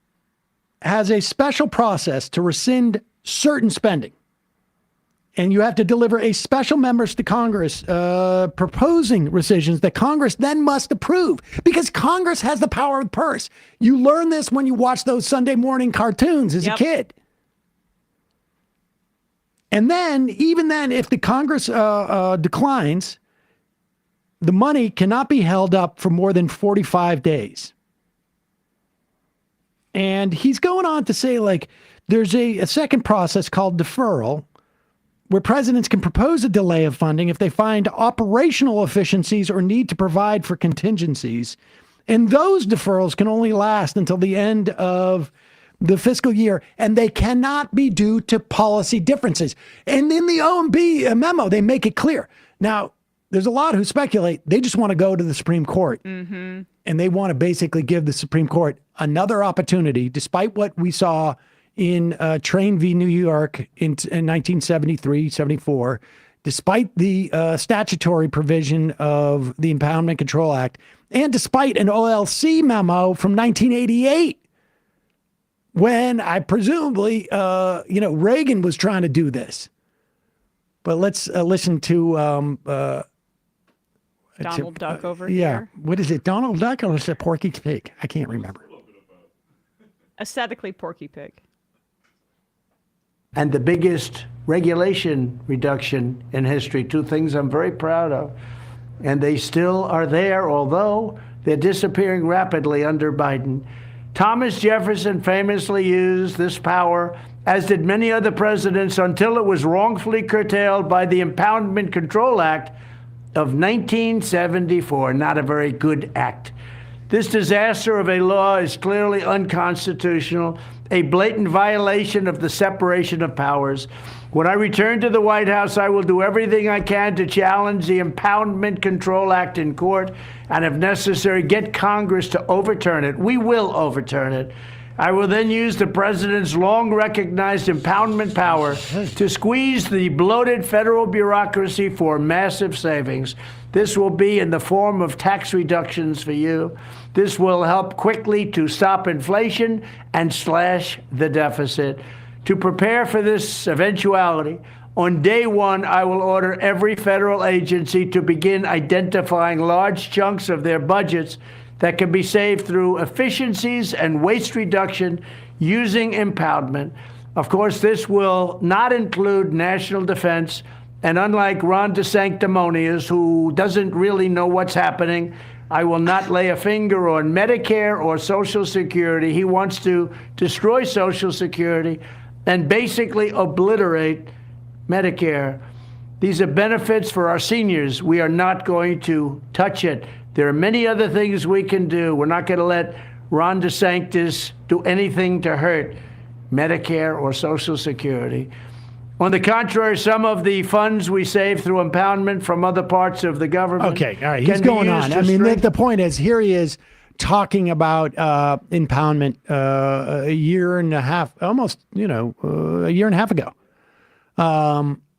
has a special process to rescind certain spending. And you have to deliver a special members to Congress proposing rescissions that Congress then must approve, because Congress has the power of the purse. You learn this when you watch those Sunday morning cartoons as a kid. And then, even then, if the Congress declines, the money cannot be held up for more than 45 days. And he's going on to say, like, there's a second process called deferral, where presidents can propose a delay of funding if they find operational efficiencies or need to provide for contingencies. And those deferrals can only last until the end of the fiscal year, and they cannot be due to policy differences. And in the OMB memo, they make it clear. Now, there's a lot who speculate they just want to go to the Supreme Court. And they want to basically give the Supreme Court another opportunity, despite what we saw in Train v. New York in 1973, 74, despite the statutory provision of the Impoundment Control Act, and despite an OLC memo from 1988, when I presumably, Reagan was trying to do this. But let's listen to
Donald Duck over
yeah.
here.
What is it, Donald Duck or is it Porky Pig? I can't remember.
Aesthetically Porky Pig.
And the biggest regulation reduction in history, two things I'm very proud of. And they still are there, although they're disappearing rapidly under Biden. Thomas Jefferson famously used this power, as did many other presidents, until it was wrongfully curtailed by the Impoundment Control Act of 1974. Not a very good act. This disaster of a law is clearly unconstitutional, a blatant violation of the separation of powers. When I return to the White House, I will do everything I can to challenge the Impoundment Control Act in court and, if necessary, get Congress to overturn it. We will overturn it. I will then use the president's long-recognized impoundment power to squeeze the bloated federal bureaucracy for massive savings. This will be in the form of tax reductions for you. This will help quickly to stop inflation and slash the deficit. To prepare for this eventuality, on day one, I will order every federal agency to begin identifying large chunks of their budgets that can be saved through efficiencies and waste reduction using impoundment. Of course, this will not include national defense. And unlike Ron DeSanctimonious, who doesn't really know what's happening, I will not lay a finger on Medicare or Social Security. He wants to destroy Social Security and basically obliterate Medicare. These are benefits for our seniors. We are not going to touch it. There are many other things we can do. We're not going to let Ron DeSantis do anything to hurt Medicare or Social Security. On the contrary, some of the funds we save through impoundment from other parts of the government.
Okay, all right, he's going on. I mean, the point is, here he is talking about impoundment a year and a half, almost, a year and a half ago.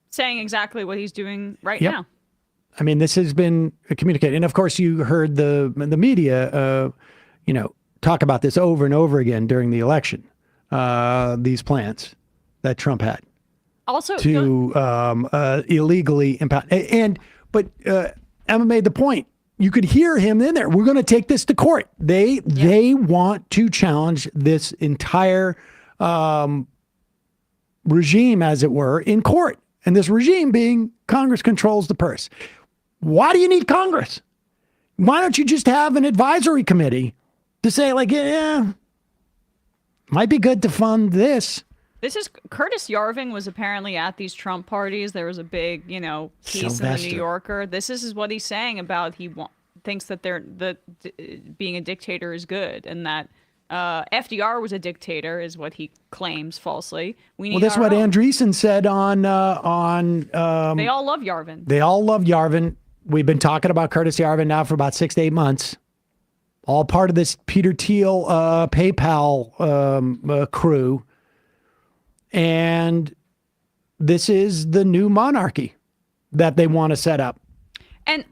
Saying exactly what he's doing right
Yep.
now.
I mean, this has been communicated. And of course, you heard the media, talk about this over and over again during the election, these plans that Trump had.
Also,
to illegally impound. But Emma made the point. You could hear him in there. We're going to take this to court. They want to challenge this entire regime, as it were, in court. And this regime being Congress controls the purse. Why do you need Congress? Why don't you just have an advisory committee to say, like, yeah, might be good to fund this.
This is Curtis Yarving was apparently at these Trump parties. There was a big, piece
Sylvester.
in the New Yorker. This is what he's saying about thinks that being a dictator is good, and that FDR was a dictator is what he claims falsely.
That's what Andreessen said on.
They all love Yarvin.
They all love Yarvin. We've been talking about Curtis Yarvin now for about 6 to 8 months. All part of this Peter Thiel PayPal crew. And this is the new monarchy that they want to set up.
And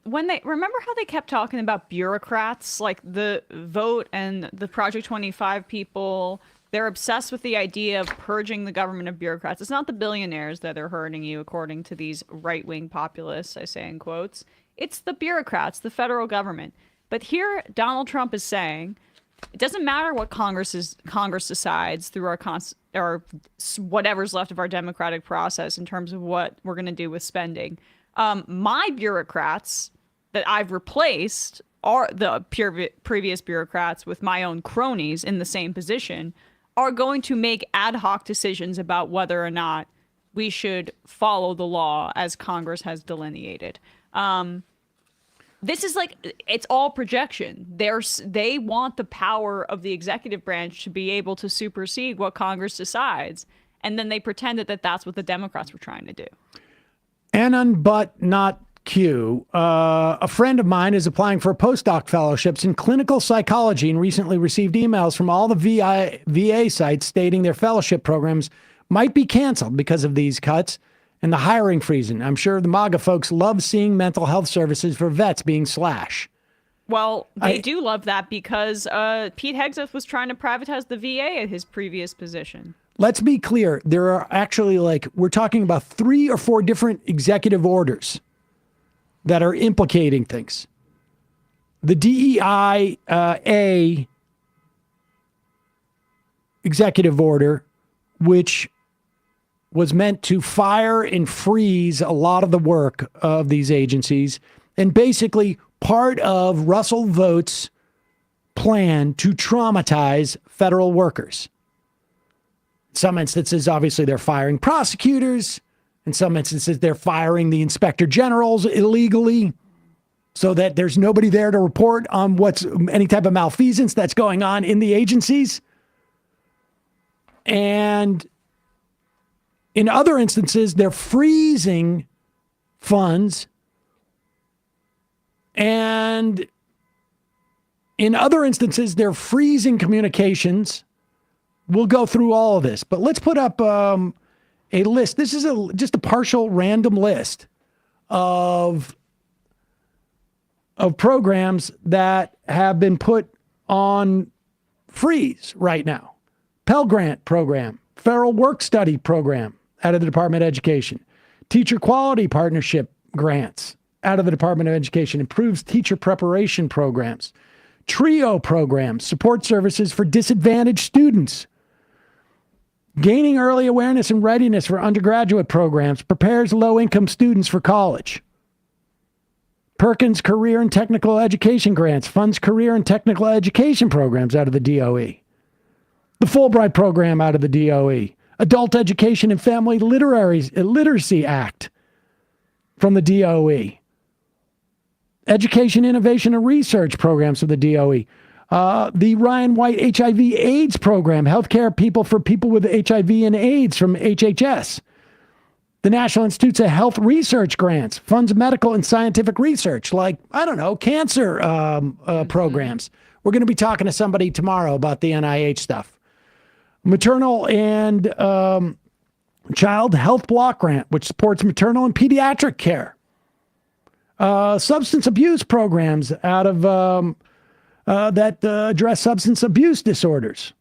when they remember how they kept talking about bureaucrats, like the vote and the Project 25 people, they're obsessed with the idea of purging the government of bureaucrats. It's not the billionaires that are hurting you, according to these right-wing populists, I say in quotes. It's the bureaucrats, the federal government. But here, Donald Trump is saying, it doesn't matter what Congress decides through our or whatever's left of our democratic process in terms of what we're going to do with spending. My bureaucrats that I've replaced are the previous bureaucrats with my own cronies in the same position are going to make ad hoc decisions about whether or not we should follow the law as Congress has delineated. This is it's all projection. They want the power of the executive branch to be able to supersede what Congress decides. And then they pretended that that's what the Democrats were trying to do. Anon, but not Q. A friend of mine is applying for postdoc fellowships in clinical psychology and recently received emails from all the VA sites stating their fellowship programs might be canceled because of these cuts and the hiring freeze. And I'm sure the MAGA folks love seeing mental health services for vets being slashed. Well, they do love that because Pete Hegseth was trying to privatize the VA at his previous position.
Let's be clear. There are actually we're talking about 3 or 4 different executive orders that are implicating things. The DEIA executive order, which was meant to fire and freeze a lot of the work of these agencies, and basically part of Russell Vought's plan to traumatize federal workers. In some instances, obviously, they're firing prosecutors. In some instances, they're firing the inspector generals illegally so that there's nobody there to report on any type of malfeasance that's going on in the agencies. And in other instances, they're freezing funds. And in other instances, they're freezing communications. We'll go through all of this, but let's put up a list. This is just a partial random list of programs that have been put on freeze right now. Pell Grant program, Federal Work Study program out of the Department of Education, Teacher Quality Partnership grants out of the Department of Education, improves teacher preparation programs, TRIO programs, support services for disadvantaged students, gaining early awareness and readiness for undergraduate programs, prepares low-income students for college. Perkins Career and Technical Education Grants funds career and technical education programs out of the DOE. The Fulbright program out of the DOE. Adult Education and Family Literacy Act from the DOE. Education, Innovation, and Research programs from the DOE. The Ryan White HIV/AIDS program, healthcare for people with HIV and AIDS from HHS. The National Institutes of Health Research grants, funds medical and scientific research, cancer programs. We're going to be talking to somebody tomorrow about the NIH stuff. Maternal and Child Health Block Grant, which supports maternal and pediatric care. Substance abuse programs out of that address substance abuse disorders.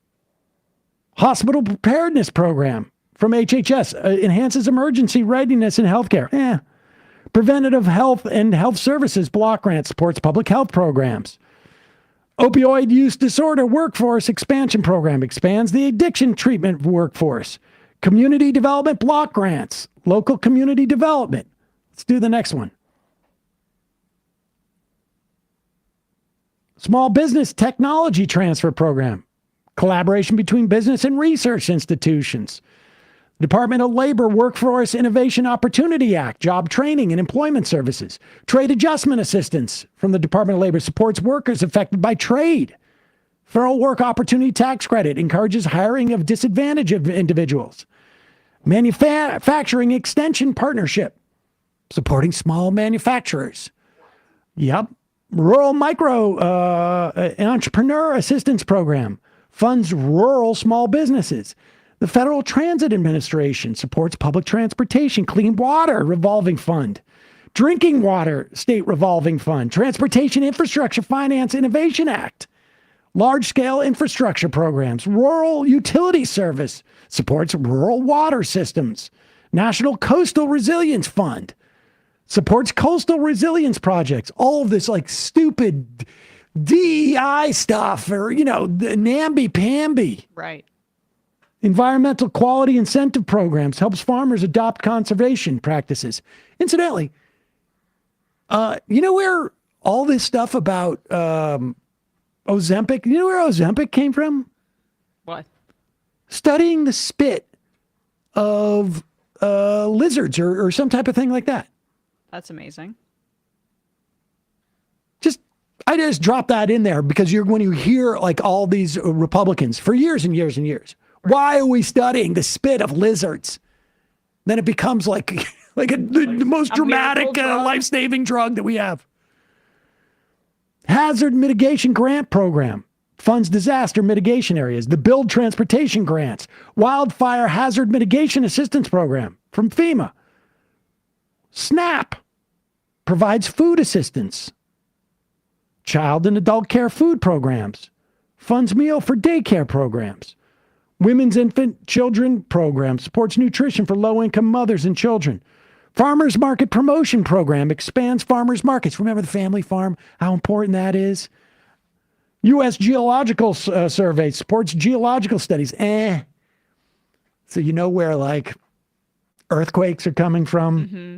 Hospital preparedness program from HHS enhances emergency readiness in healthcare. Preventative health and health services block grant supports public health programs. Opioid use disorder workforce expansion program expands the addiction treatment workforce. Community development block grants, local community development. Let's do the next one. Small Business Technology Transfer Program, collaboration between business and research institutions. Department of Labor Workforce Innovation Opportunity Act, job training and employment services. Trade adjustment assistance from the Department of Labor supports workers affected by trade. Federal Work Opportunity Tax Credit encourages hiring of disadvantaged individuals. Manufacturing Extension Partnership, supporting small manufacturers. Yep. Rural Micro Entrepreneur Assistance Program funds rural small businesses. The Federal Transit Administration supports public transportation, clean water revolving fund, drinking water state revolving fund, Transportation Infrastructure Finance Innovation Act, large-scale infrastructure programs, rural utility service supports rural water systems, National Coastal Resilience Fund supports coastal resilience projects. All of this stupid DEI stuff or, the namby-pamby.
Right.
Environmental quality incentive programs helps farmers adopt conservation practices. Incidentally, where all this stuff about Ozempic, where Ozempic came from?
What?
studying the spit of lizards or some type of thing like that.
That's amazing.
I just drop that in there because when you hear like all these Republicans for years and years and years, why are we studying the spit of lizards? Then it becomes like the most dramatic life-saving drug that we have. Hazard mitigation grant program funds disaster mitigation areas. The build transportation grants, wildfire hazard mitigation assistance program from FEMA. SNAP provides food assistance. Child and adult care food programs, funds meal for daycare programs, women's infant children program, supports nutrition for low-income mothers and children. Farmers market promotion program expands farmers markets. Remember the family farm, how important that is? U.S. Geological Survey supports geological studies. So you know where like earthquakes are coming from? Mm-hmm.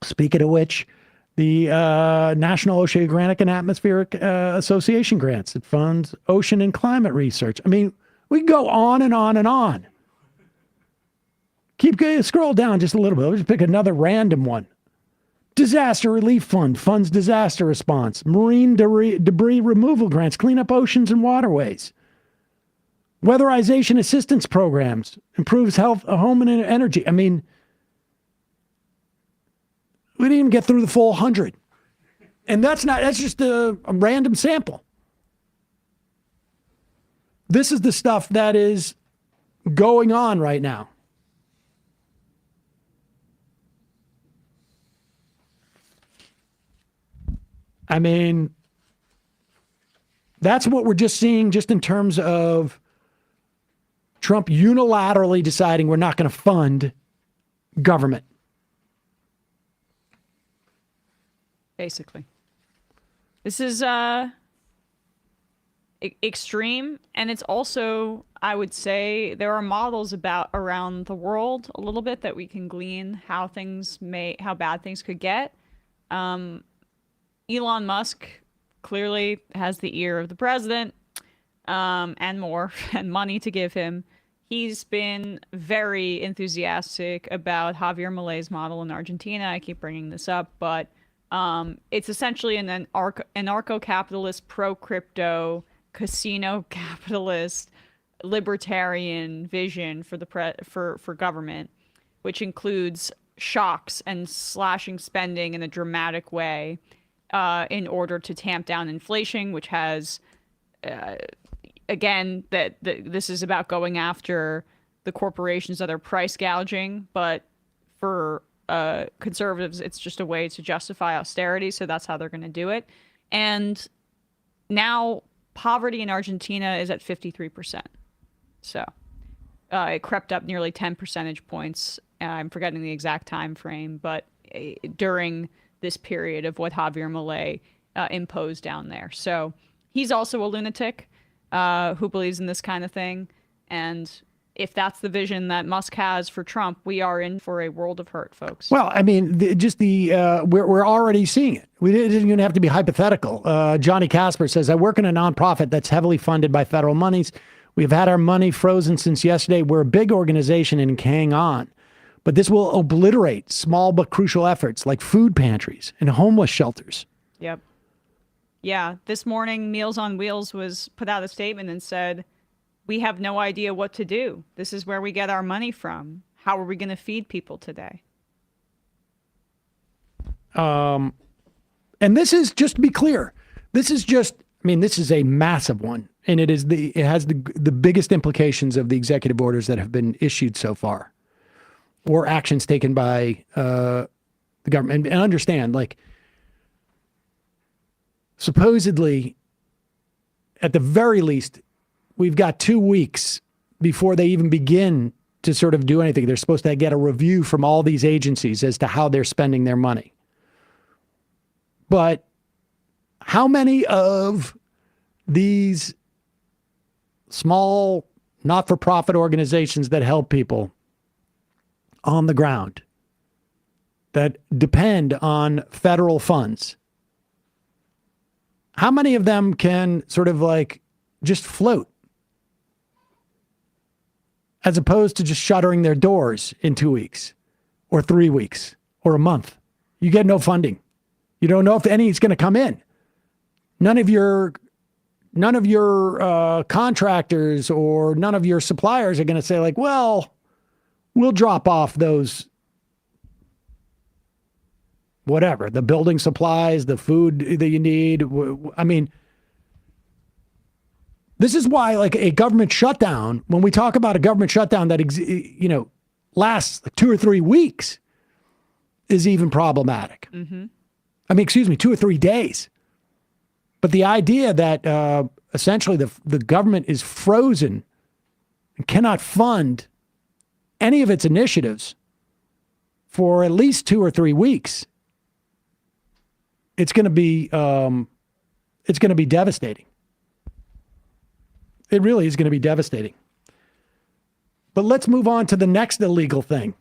Speaking of which, the National Oceanic and Atmospheric Association grants. It funds ocean and climate research. I mean, we can go on and on and on. Scroll down just a little bit. Let's just pick another random one. Disaster Relief Fund funds disaster response. Marine debris removal grants clean up oceans and waterways. Weatherization assistance programs improves health, home, and energy. I mean, we didn't even get through the full 100. And that's just a random sample. This is the stuff that is going on right now. I mean, that's what we're just seeing just in terms of Trump unilaterally deciding we're not going to fund government.
Basically. This is extreme, and it's also, I would say, there are models around the world a little bit that we can glean how bad things could get. Elon Musk clearly has the ear of the president, and more, and money to give him. He's been very enthusiastic about Javier Milei's model in Argentina. I keep bringing this up, but it's essentially an anarcho-capitalist, pro-crypto, casino capitalist, libertarian vision for government, which includes shocks and slashing spending in a dramatic way in order to tamp down inflation, which has, again, this is about going after the corporations that are price gouging, but for conservatives, it's just a way to justify austerity, so that's how they're going to do it. And now poverty in Argentina is at 53%. So it crept up nearly 10 percentage points. I'm forgetting the exact time frame, but during this period of what Javier Milei imposed down there. So he's also a lunatic who believes in this kind of thing. And if that's the vision that Musk has for Trump, we are in for a world of hurt, folks.
Well, I mean, we're already seeing it. We didn't even have to be hypothetical. Johnny Casper says, I work in a nonprofit that's heavily funded by federal monies. We've had our money frozen since yesterday. We're a big organization and can hang on. But this will obliterate small but crucial efforts like food pantries and homeless shelters.
Yep. Yeah. This morning, Meals on Wheels put out a statement and said, we have no idea what to do. This is where we get our money from. How are we going to feed people today?
And this is, just to be clear, this is a massive one. And it has the biggest implications of the executive orders that have been issued so far, or actions taken by the government. And understand, like, supposedly, at the very least, we've got 2 weeks before they even begin to sort of do anything. They're supposed to get a review from all these agencies as to how they're spending their money. But how many of these small, not-for-profit organizations that help people on the ground, that depend on federal funds, how many of them can sort of like just float? as opposed to just shuttering their doors in 2 weeks or 3 weeks or a month. You get no funding. You don't know if any is going to come in. None of your contractors or none of your suppliers are going to say like, well, we'll drop off those, whatever, the building supplies, the food that you need. I mean, this is why like a government shutdown, when we talk about a government shutdown that, lasts like 2 or 3 weeks is even problematic.
Mm-hmm.
I mean, 2 or 3 days. But the idea that essentially the government is frozen and cannot fund any of its initiatives for at least 2 or 3 weeks, it's going to be devastating. It really is going to be devastating. But let's move on to the next illegal thing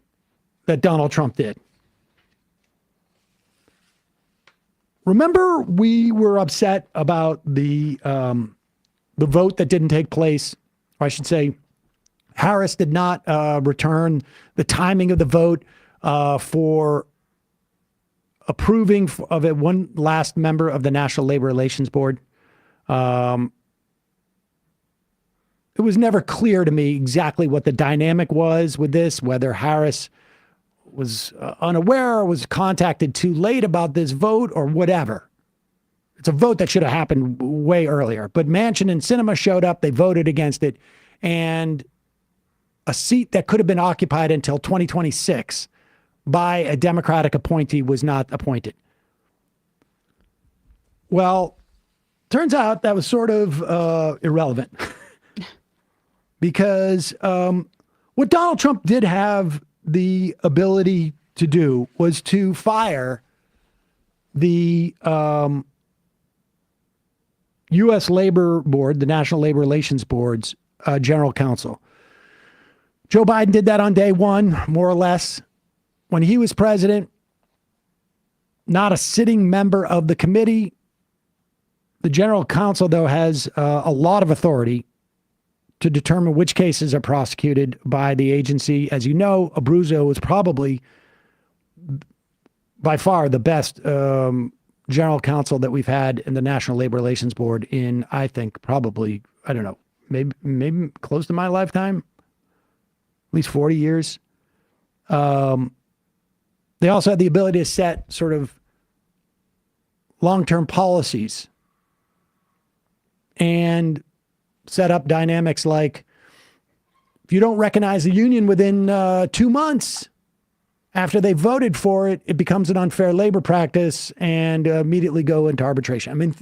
that Donald Trump did. Remember, we were upset about the vote that didn't take place, or I should say, Harris did not return the timing of the vote for approving of it, one last member of the National Labor Relations Board. It was never clear to me exactly what the dynamic was with this, whether Harris was unaware or was contacted too late about this vote or whatever. It's a vote that should have happened way earlier. But Manchin and Sinema showed up. They voted against it. And a seat that could have been occupied until 2026 by a Democratic appointee was not appointed. Well, turns out that was sort of irrelevant. Because what Donald Trump did have the ability to do was to fire the U.S. Labor Board, the National Labor Relations Board's general counsel. Joe Biden did that on day one, more or less. When he was president, not a sitting member of the committee. The general counsel, though, has a lot of authority to determine which cases are prosecuted by the agency. As you know, Abruzzo was probably by far the best general counsel that we've had in the National Labor Relations Board in, I think, probably, I don't know, maybe close to my lifetime, at least 40 years. They also had the ability to set sort of long-term policies and set up dynamics like, if you don't recognize the union within 2 months after they voted for it, it becomes an unfair labor practice and immediately go into arbitration. I mean,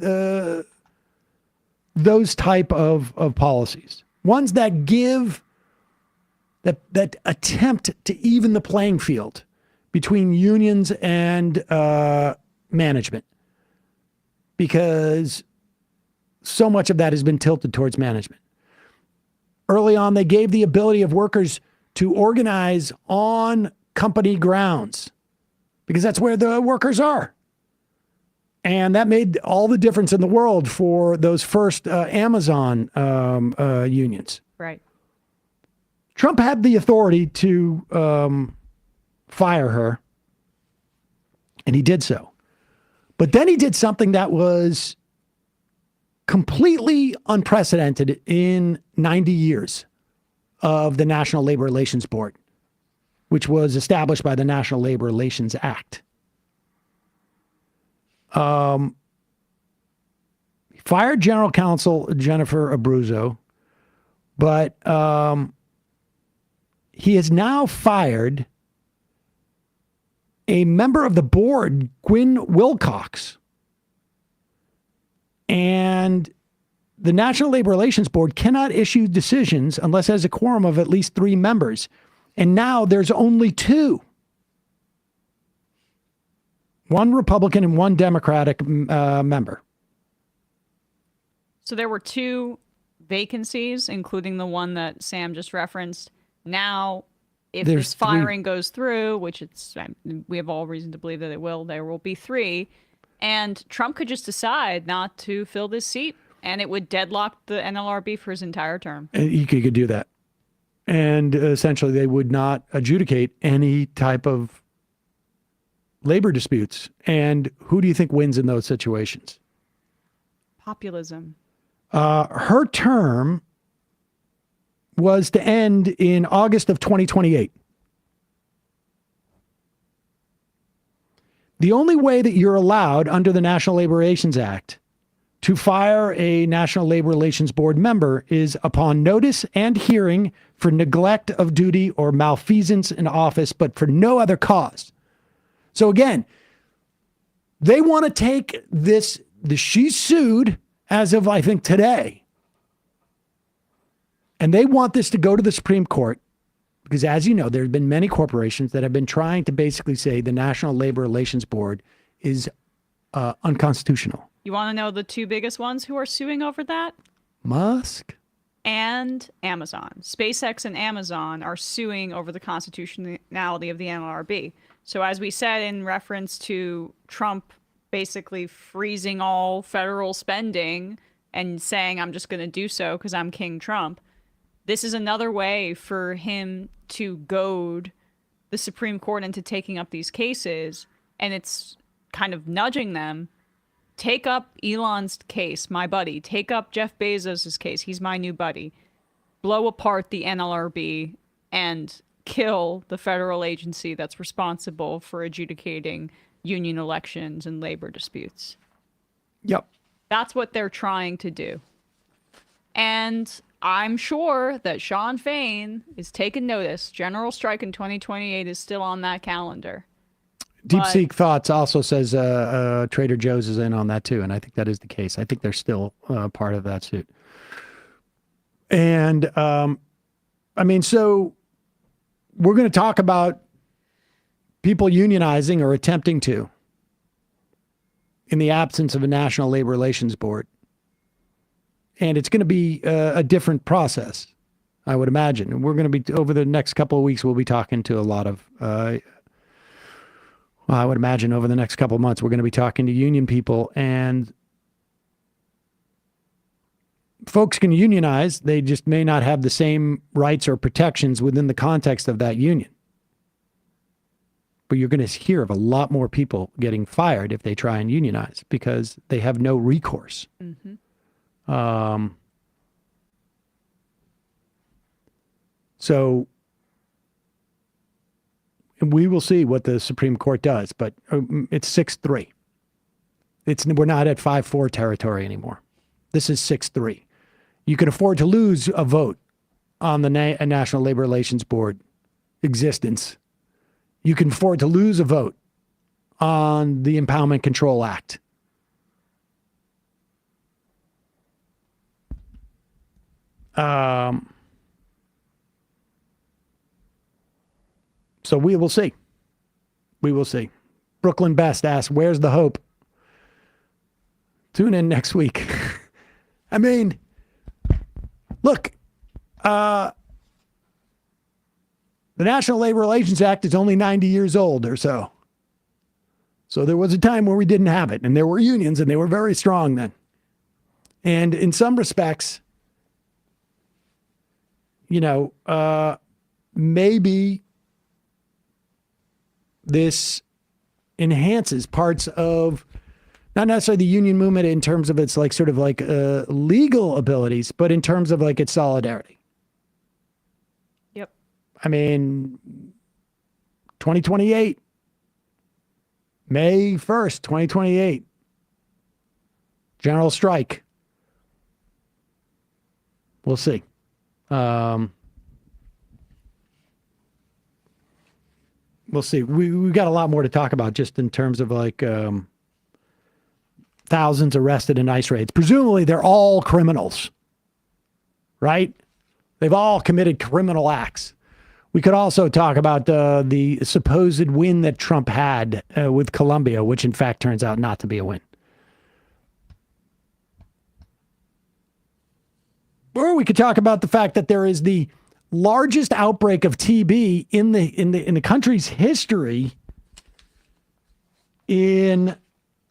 those type of policies, ones that give, that attempt to even the playing field between unions and management, because so much of that has been tilted towards management. Early on, they gave the ability of workers to organize on company grounds because that's where the workers are. And that made all the difference in the world for those first Amazon unions.
Right.
Trump had the authority to fire her, and he did so. But then he did something that was completely unprecedented in 90 years of the National Labor Relations Board, which was established by the National Labor Relations Act. He fired General Counsel Jennifer Abruzzo, but he has now fired a member of the board, Gwyn Wilcox. And the National Labor Relations Board cannot issue decisions unless it has a quorum of at least 3 members. And now there's only 2. 1 Republican and 1 Democratic member.
So there were 2 vacancies, including the one that Sam just referenced. Now, if
There's
this firing goes through, which we have all reason to believe that it will, there will be 3. And Trump could just decide not to fill this seat, and it would deadlock the NLRB for his entire term.
He could do that. And essentially, they would not adjudicate any type of labor disputes. And who do you think wins in those situations?
Populism.
Her term was to end in August of 2028. The only way that you're allowed under the National Labor Relations Act to fire a National Labor Relations Board member is upon notice and hearing for neglect of duty or malfeasance in office, but for no other cause. So again, they want to take this, she's sued as of, I think, today. And they want this to go to the Supreme Court because, as you know, there have been many corporations that have been trying to basically say the National Labor Relations Board is unconstitutional.
You want to know the two biggest ones who are suing over that?
Musk
and Amazon. SpaceX and Amazon are suing over the constitutionality of the NLRB. So as we said in reference to Trump basically freezing all federal spending and saying, I'm just going to do so because I'm King Trump, this is another way for him to goad the Supreme Court into taking up these cases. And it's kind of nudging them. Take up Elon's case, my buddy. Take up Jeff Bezos' case. He's my new buddy. Blow apart the NLRB and kill the federal agency that's responsible for adjudicating union elections and labor disputes.
Yep.
That's what they're trying to do. And I'm sure that Sean Fain is taking notice. General strike in 2028 is still on that calendar.
DeepSeek Thoughts also says Trader Joe's is in on that too, and I think that is the case. I think they're still part of that suit. And I mean, so we're going to talk about people unionizing or attempting to in the absence of a National Labor Relations Board. And it's going to be a different process, I would imagine. And we're going to be, over the next couple of weeks, we'll be talking to a lot of well, I would imagine over the next couple of months, we're going to be talking to union people, and folks can unionize. They just may not have the same rights or protections within the context of that union. But you're going to hear of a lot more people getting fired if they try and unionize because they have no recourse. Mm-hmm. So we will see what the Supreme Court does, but it's 6-3. We're not at 5-4 territory anymore. This is 6-3. You can afford to lose a vote on the National Labor Relations Board existence. You can afford to lose a vote on the Impoundment Control Act. So we will see. We will see. Brooklyn Best asks, where's the hope? Tune in next week. I mean, look, the National Labor Relations Act is only 90 years old or so. So there was a time where we didn't have it, and there were unions, and they were very strong then. And in some respects, you know, maybe this enhances parts of not necessarily the union movement in terms of its like sort of like legal abilities, but in terms of like its solidarity.
Yep.
I mean, 2028, May 1st, 2028, general strike. We'll see. We'll see. We got a lot more to talk about just in terms of like thousands arrested in ICE raids. Presumably they're all criminals, right? They've all committed criminal acts. We could also talk about the supposed win that Trump had with Colombia, which in fact turns out not to be a win. Or we could talk about the fact that there is the largest outbreak of TB in the country's history in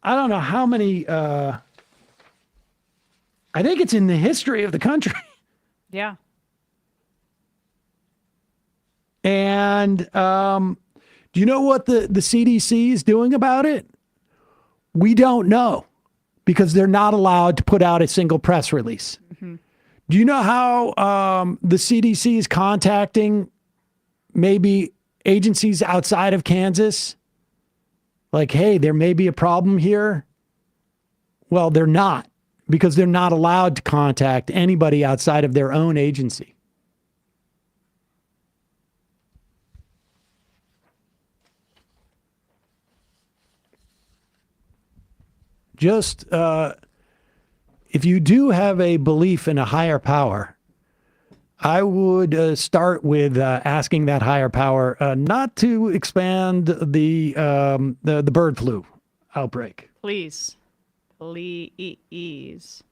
I don't know how many I think it's in the history of the country.
Yeah.
And do you know what the CDC is doing about it? We don't know because they're not allowed to put out a single press release. Mm-hmm. Do you know how the CDC is contacting maybe agencies outside of Kansas? Like, hey, there may be a problem here. Well, they're not, because they're not allowed to contact anybody outside of their own agency. Just, if you do have a belief in a higher power, I would start with asking that higher power not to expand the bird flu outbreak.
Please. Please.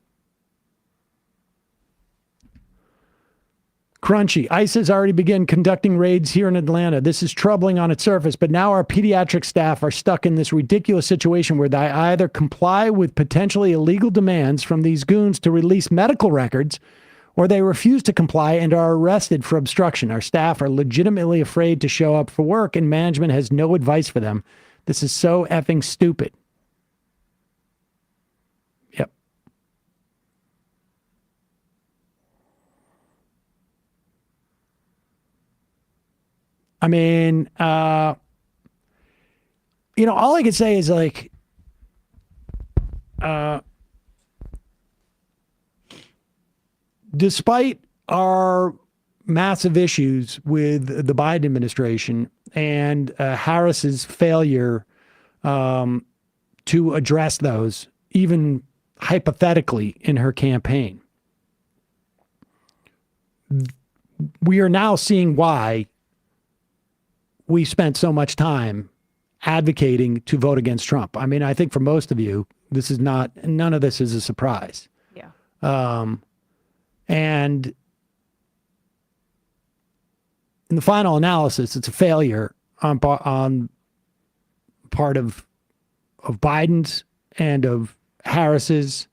Crunchy. ICE has already begun conducting raids here in Atlanta. This is troubling on its surface, but now our pediatric staff are stuck in this ridiculous situation where they either comply with potentially illegal demands from these goons to release medical records, or they refuse to comply and are arrested for obstruction. Our staff are legitimately afraid to show up for work, and management has no advice for them. This is so effing stupid. Yep. I mean, all I could say is like, despite our massive issues with the Biden administration and Harris's failure to address those, even hypothetically, in her campaign, we are now seeing why we spent so much time advocating to vote against Trump. I mean, I think for most of you, none of this is a surprise.
Yeah.
And in the final analysis, it's a failure on part of Biden's and of Harris's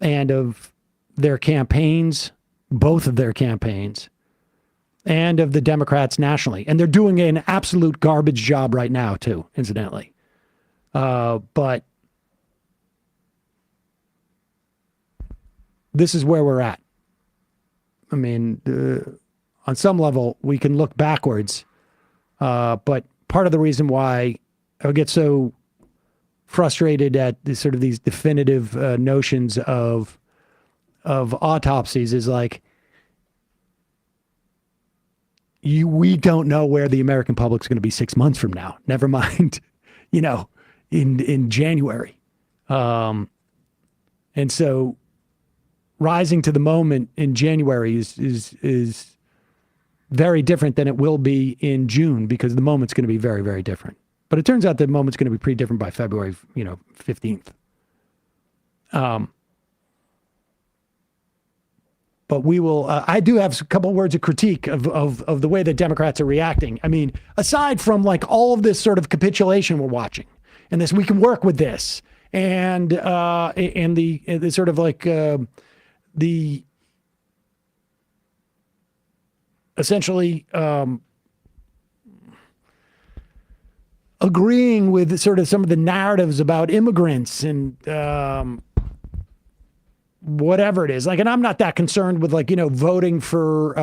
and of their campaigns, both of their campaigns, and of the Democrats nationally. And they're doing an absolute garbage job right now, too, incidentally. But this is where we're at. I mean, on some level, we can look backwards. But part of the reason why I get so frustrated at these definitive notions of autopsies is like, we don't know where the American public's going to be 6 months from now. Never mind, in January. And so rising to the moment in January is very different than it will be in June, because the moment's going to be very, very different. But it turns out the moment's going to be pretty different by February, 15th. But we will, I do have a couple of words of critique of the way that Democrats are reacting. I mean, aside from like all of this sort of capitulation we're watching, and this, we can work with this, and the sort of like the essentially agreeing with sort of some of the narratives about immigrants and whatever it is. Like, and I'm not that concerned with voting for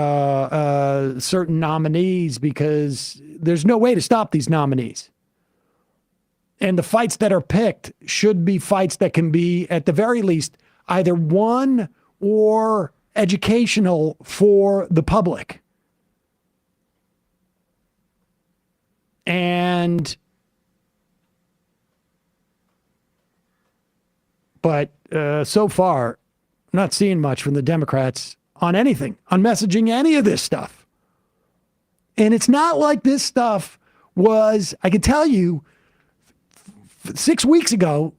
certain nominees, because there's no way to stop these nominees. And the fights that are picked should be fights that can be, at the very least, either won or educational for the public. But so far, I'm not seeing much from the Democrats on anything, on messaging any of this stuff. And it's not like this stuff was, I can tell you, 6 weeks ago,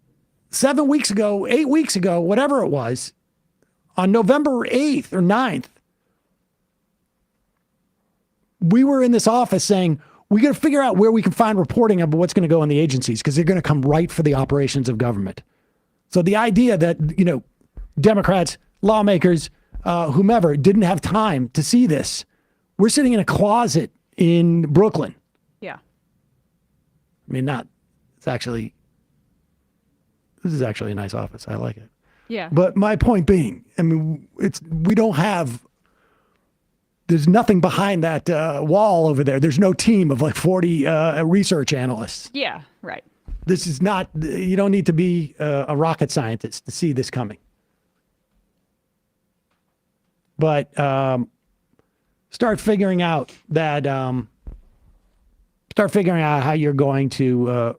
7 weeks ago, 8 weeks ago, whatever it was, on November 8th or 9th, we were in this office saying, we got to figure out where we can find reporting of what's going to go in the agencies, because they're going to come right for the operations of government. So the idea that, Democrats, lawmakers, whomever, didn't have time to see this. We're sitting in a closet in Brooklyn.
Yeah.
I mean, this is actually a nice office. I like it.
Yeah.
But my point being, I mean, there's nothing behind that wall over there. There's no team of like 40 research analysts.
Yeah, right.
This is not, you don't need to be a rocket scientist to see this coming. But start figuring out how you're going to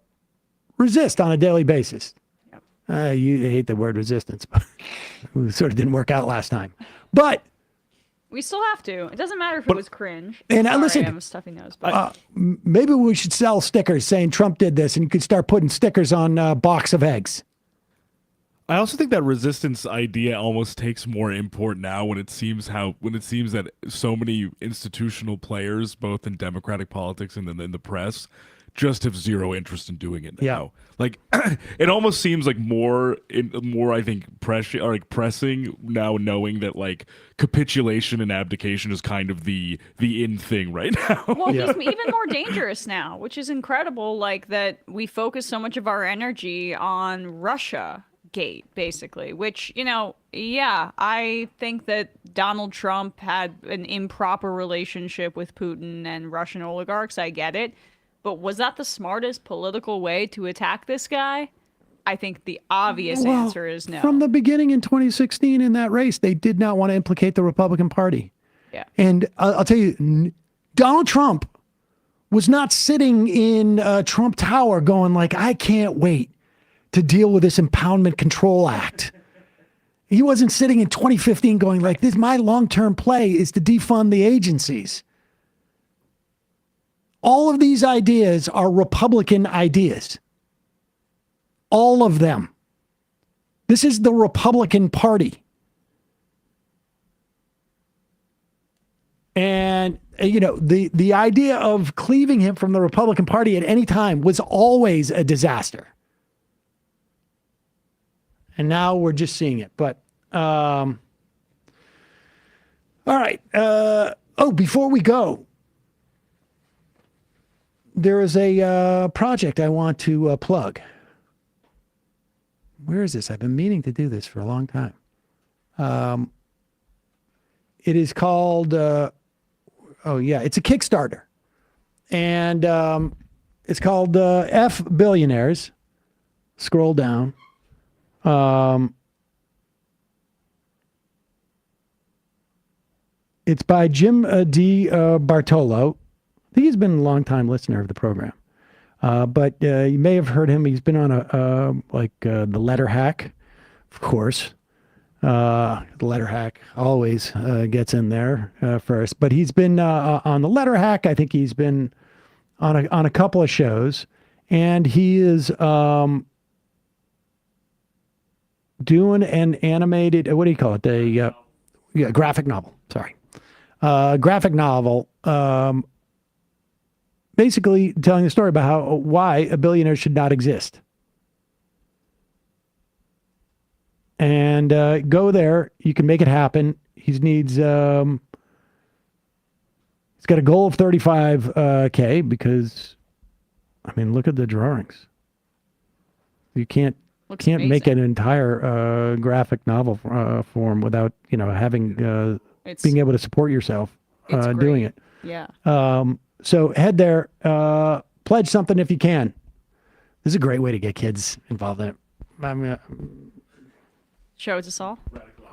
resist on a daily basis. You hate the word resistance, but it sort of didn't work out last time. But
we still have to. It doesn't matter if it was cringe.
And
Sorry,
listen,
I have a stuffy nose. But
maybe we should sell stickers saying Trump did this, and you could start putting stickers on a box of eggs.
I also think that resistance idea almost takes more import now when it seems that so many institutional players, both in Democratic politics and in the press, just have zero interest in doing it now.
Yeah.
Like it almost seems like more I think pressing now, knowing that like capitulation and abdication is kind of the in thing right now.
well, he's even more dangerous now, which is incredible. Like that we focus so much of our energy on Russia Gate, basically, which, I think that Donald Trump had an improper relationship with Putin and Russian oligarchs. I get it. But was that the smartest political way to attack this guy? I think the obvious answer is no.
From the beginning in 2016 in that race, they did not want to implicate the Republican Party.
Yeah.
And I'll tell you, Donald Trump was not sitting in Trump Tower going like, I can't wait to deal with this Impoundment Control Act. He wasn't sitting in 2015 going like, this, my long-term play is to defund the agencies. All of these ideas are Republican ideas. All of them. This is the Republican Party. And, the idea of cleaving him from the Republican Party at any time was always a disaster. And now we're just seeing it. But, all right. Before we go, there is a project I want to plug. Where is this? I've been meaning to do this for a long time. It is called, it's a Kickstarter. And it's called F Billionaires. Scroll down. It's by Jim D. Bartolo. I think he's been a long-time listener of the program. But you may have heard him. He's been on the Letter Hack, of course. The Letter Hack always gets in there first. But he's been on the Letter Hack. I think he's been on a couple of shows. And he is doing an animated, what do you call it? Graphic novel. Sorry. Graphic novel. Basically telling the story about why a billionaire should not exist. And go there. You can make it happen. He's got a goal of 35K because, look at the drawings. You can't make an entire graphic novel form without, having being able to support yourself doing it.
Yeah.
So head there, pledge something if you can. This is a great way to get kids involved in it.
Show it to Saul.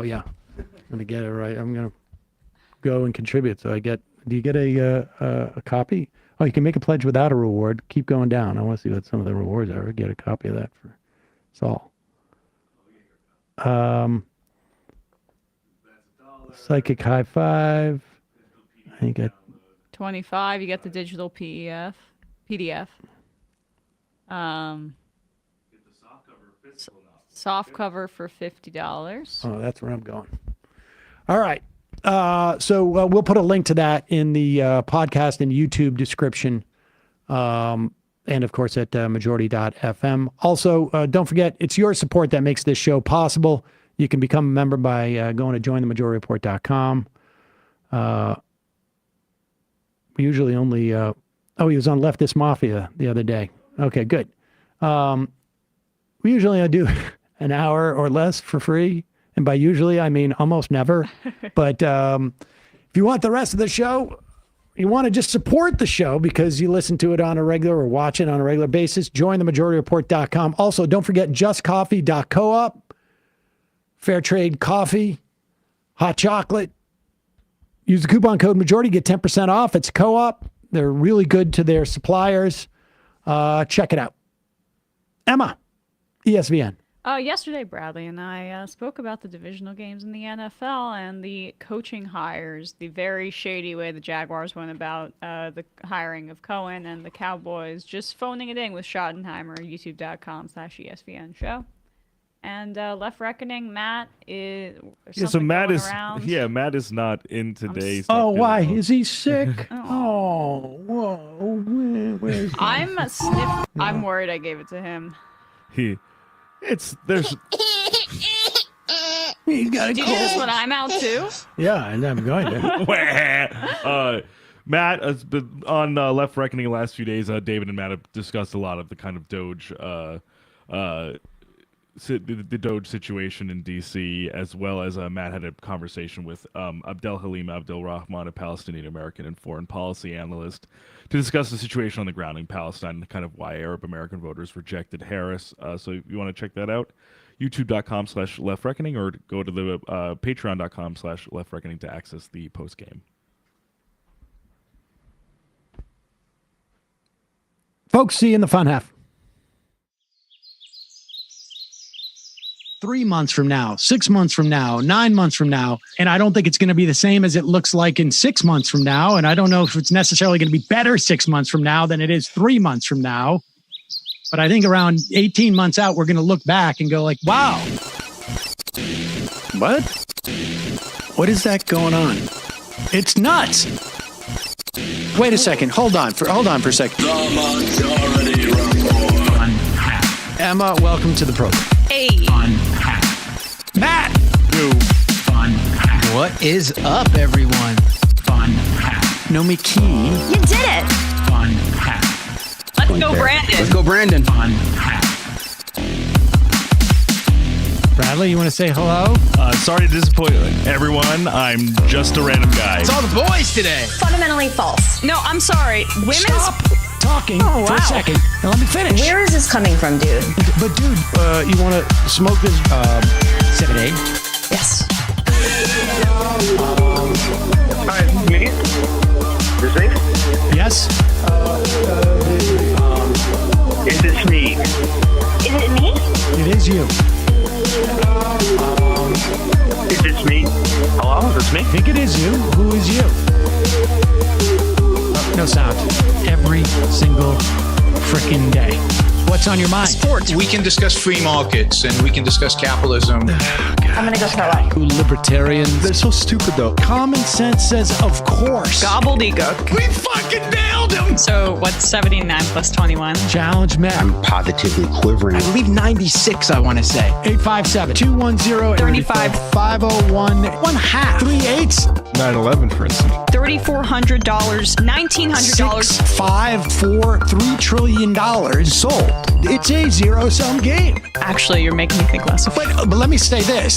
Oh yeah, I'm gonna get it right. I'm gonna go and contribute. So do you get a copy? Oh, you can make a pledge without a reward. Keep going down. I want to see what some of the rewards are. Get a copy of that for Saul. Psychic High Five. I think
25, you get the digital PDF. Soft cover for $50.
Oh, that's where I'm going. All right. So we'll put a link to that in the podcast and YouTube description. And of course at majority.fm. Also, don't forget, it's your support that makes this show possible. You can become a member by going to jointhemajority.report.com. We usually only, he was on Leftist Mafia the other day. Okay, good. We usually do an hour or less for free. And by usually, I mean almost never. But if you want the rest of the show, you want to just support the show because you listen to it on a regular or watch it on a regular basis, join themajorityreport.com. Also, don't forget justcoffee.coop, fair trade coffee, hot chocolate. Use the coupon code majority, get 10% off. It's co-op. They're really good to their suppliers. Check it out. Emma, ESPN.
Yesterday, Bradley and I spoke about the divisional games in the NFL and the coaching hires, the very shady way the Jaguars went about the hiring of Cohen, and the Cowboys just phoning it in with Schottenheimer, youtube.com/ESPN show. And Left Reckoning, Matt is...
Matt is not in today's...
Oh, why? Is he sick? Whoa.
I'm worried I gave it to him.
There's...
You gotta
do this when I'm out too?
Yeah, and I'm going to.
Matt has been on Left Reckoning the last few days. David and Matt have discussed a lot of the kind of Doge, the Doge situation in D.C., as well as Matt had a conversation with Abdel Halim Abdel Rahman, a Palestinian American and foreign policy analyst, to discuss the situation on the ground in Palestine and kind of why Arab American voters rejected Harris. So if you want to check that out, youtube.com/Left Reckoning, or go to the patreon.com/Left Reckoning to access the post game.
Folks, see you in the fun half.
3 months from now, 6 months from now, 9 months from now. And I don't think it's going to be the same as it looks like in 6 months from now. And I don't know if it's necessarily going to be better 6 months from now than it is 3 months from now. But I think around 18 months out, we're going to look back and go like, wow.
What? What is that going on?
It's nuts. Wait a second. Hold on for a second.
The Majority Report.
Emma, welcome to the program.
Hey.
Matt.
What is up, everyone?
Nomi Key.
You did it. Let's go, Brandon.
Let's go, Brandon.
Bradley, you want to say hello?
Sorry to disappoint everyone. I'm just a random guy.
It's all the boys today.
Fundamentally false.
No, I'm sorry. Women's...
Stop talking for a second. Now let me finish.
Where is this coming from, dude?
But dude, you want to smoke this 7-8?
Yes.
Hi, me? Is it?
Yes.
Is this me?
Is it me?
It is you.
Is this me? Hello? Is this me?
I think it is you. Who is you? No sound. Every single frickin' day. What's on your mind?
Sports.
We can discuss free markets and we can discuss capitalism.
I'm going to go throw up.
Who libertarians? They're so stupid, though. Common sense says, of course.
Gobbledygook.
We fucking nailed him.
So what's 79 plus 21?
Challenge Matt.
I'm positively quivering. I believe 96, I want to say.
857-210-35 501 1 half 3 8s
9/11, for instance.
$3,400, $1,900.
654 $3 trillion sold. It's a zero-sum game.
Actually, you're making me think less of it.
But let me say this.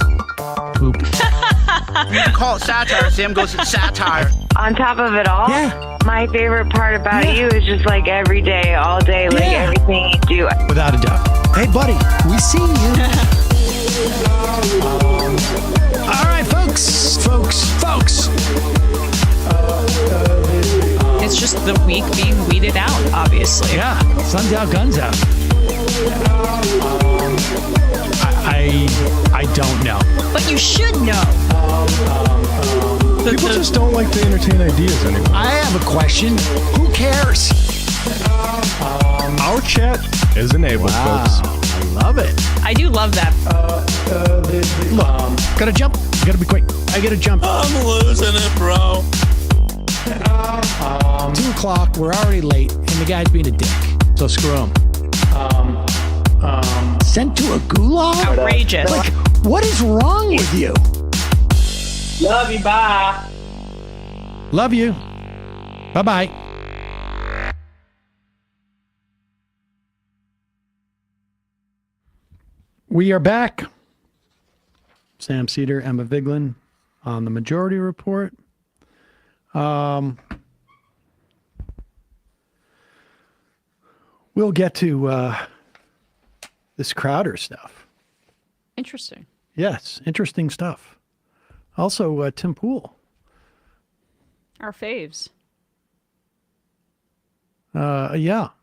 Poop.
You can call it satire. Sam goes, it's satire.
On top of it all,
Yeah.
my favorite part about you is just like every day, all day, like everything you do.
Without a doubt. Hey, buddy, we see you. All right, folks.
It's just the week being weeded out, obviously.
Yeah, sun's out, guns out. I don't know.
But you should know.
People just don't like to entertain ideas anymore.
I have a question. Who cares?
Our chat is enabled, folks.
I love it.
I do love that.
Look, gotta jump. Gotta be quick. I gotta jump.
I'm losing it, bro.
2 o'clock. We're already late, and the guy's being a dick. So screw him. Sent to a gulag?
Outrageous.
Like, what is wrong with you?
Love you, bye.
Love you. Bye-bye. We are back. Sam Seder, Emma Vigeland on the Majority Report. We'll get to this Crowder stuff.
Interesting.
Yes, interesting stuff. Also, Tim Pool.
Our faves.
Yeah.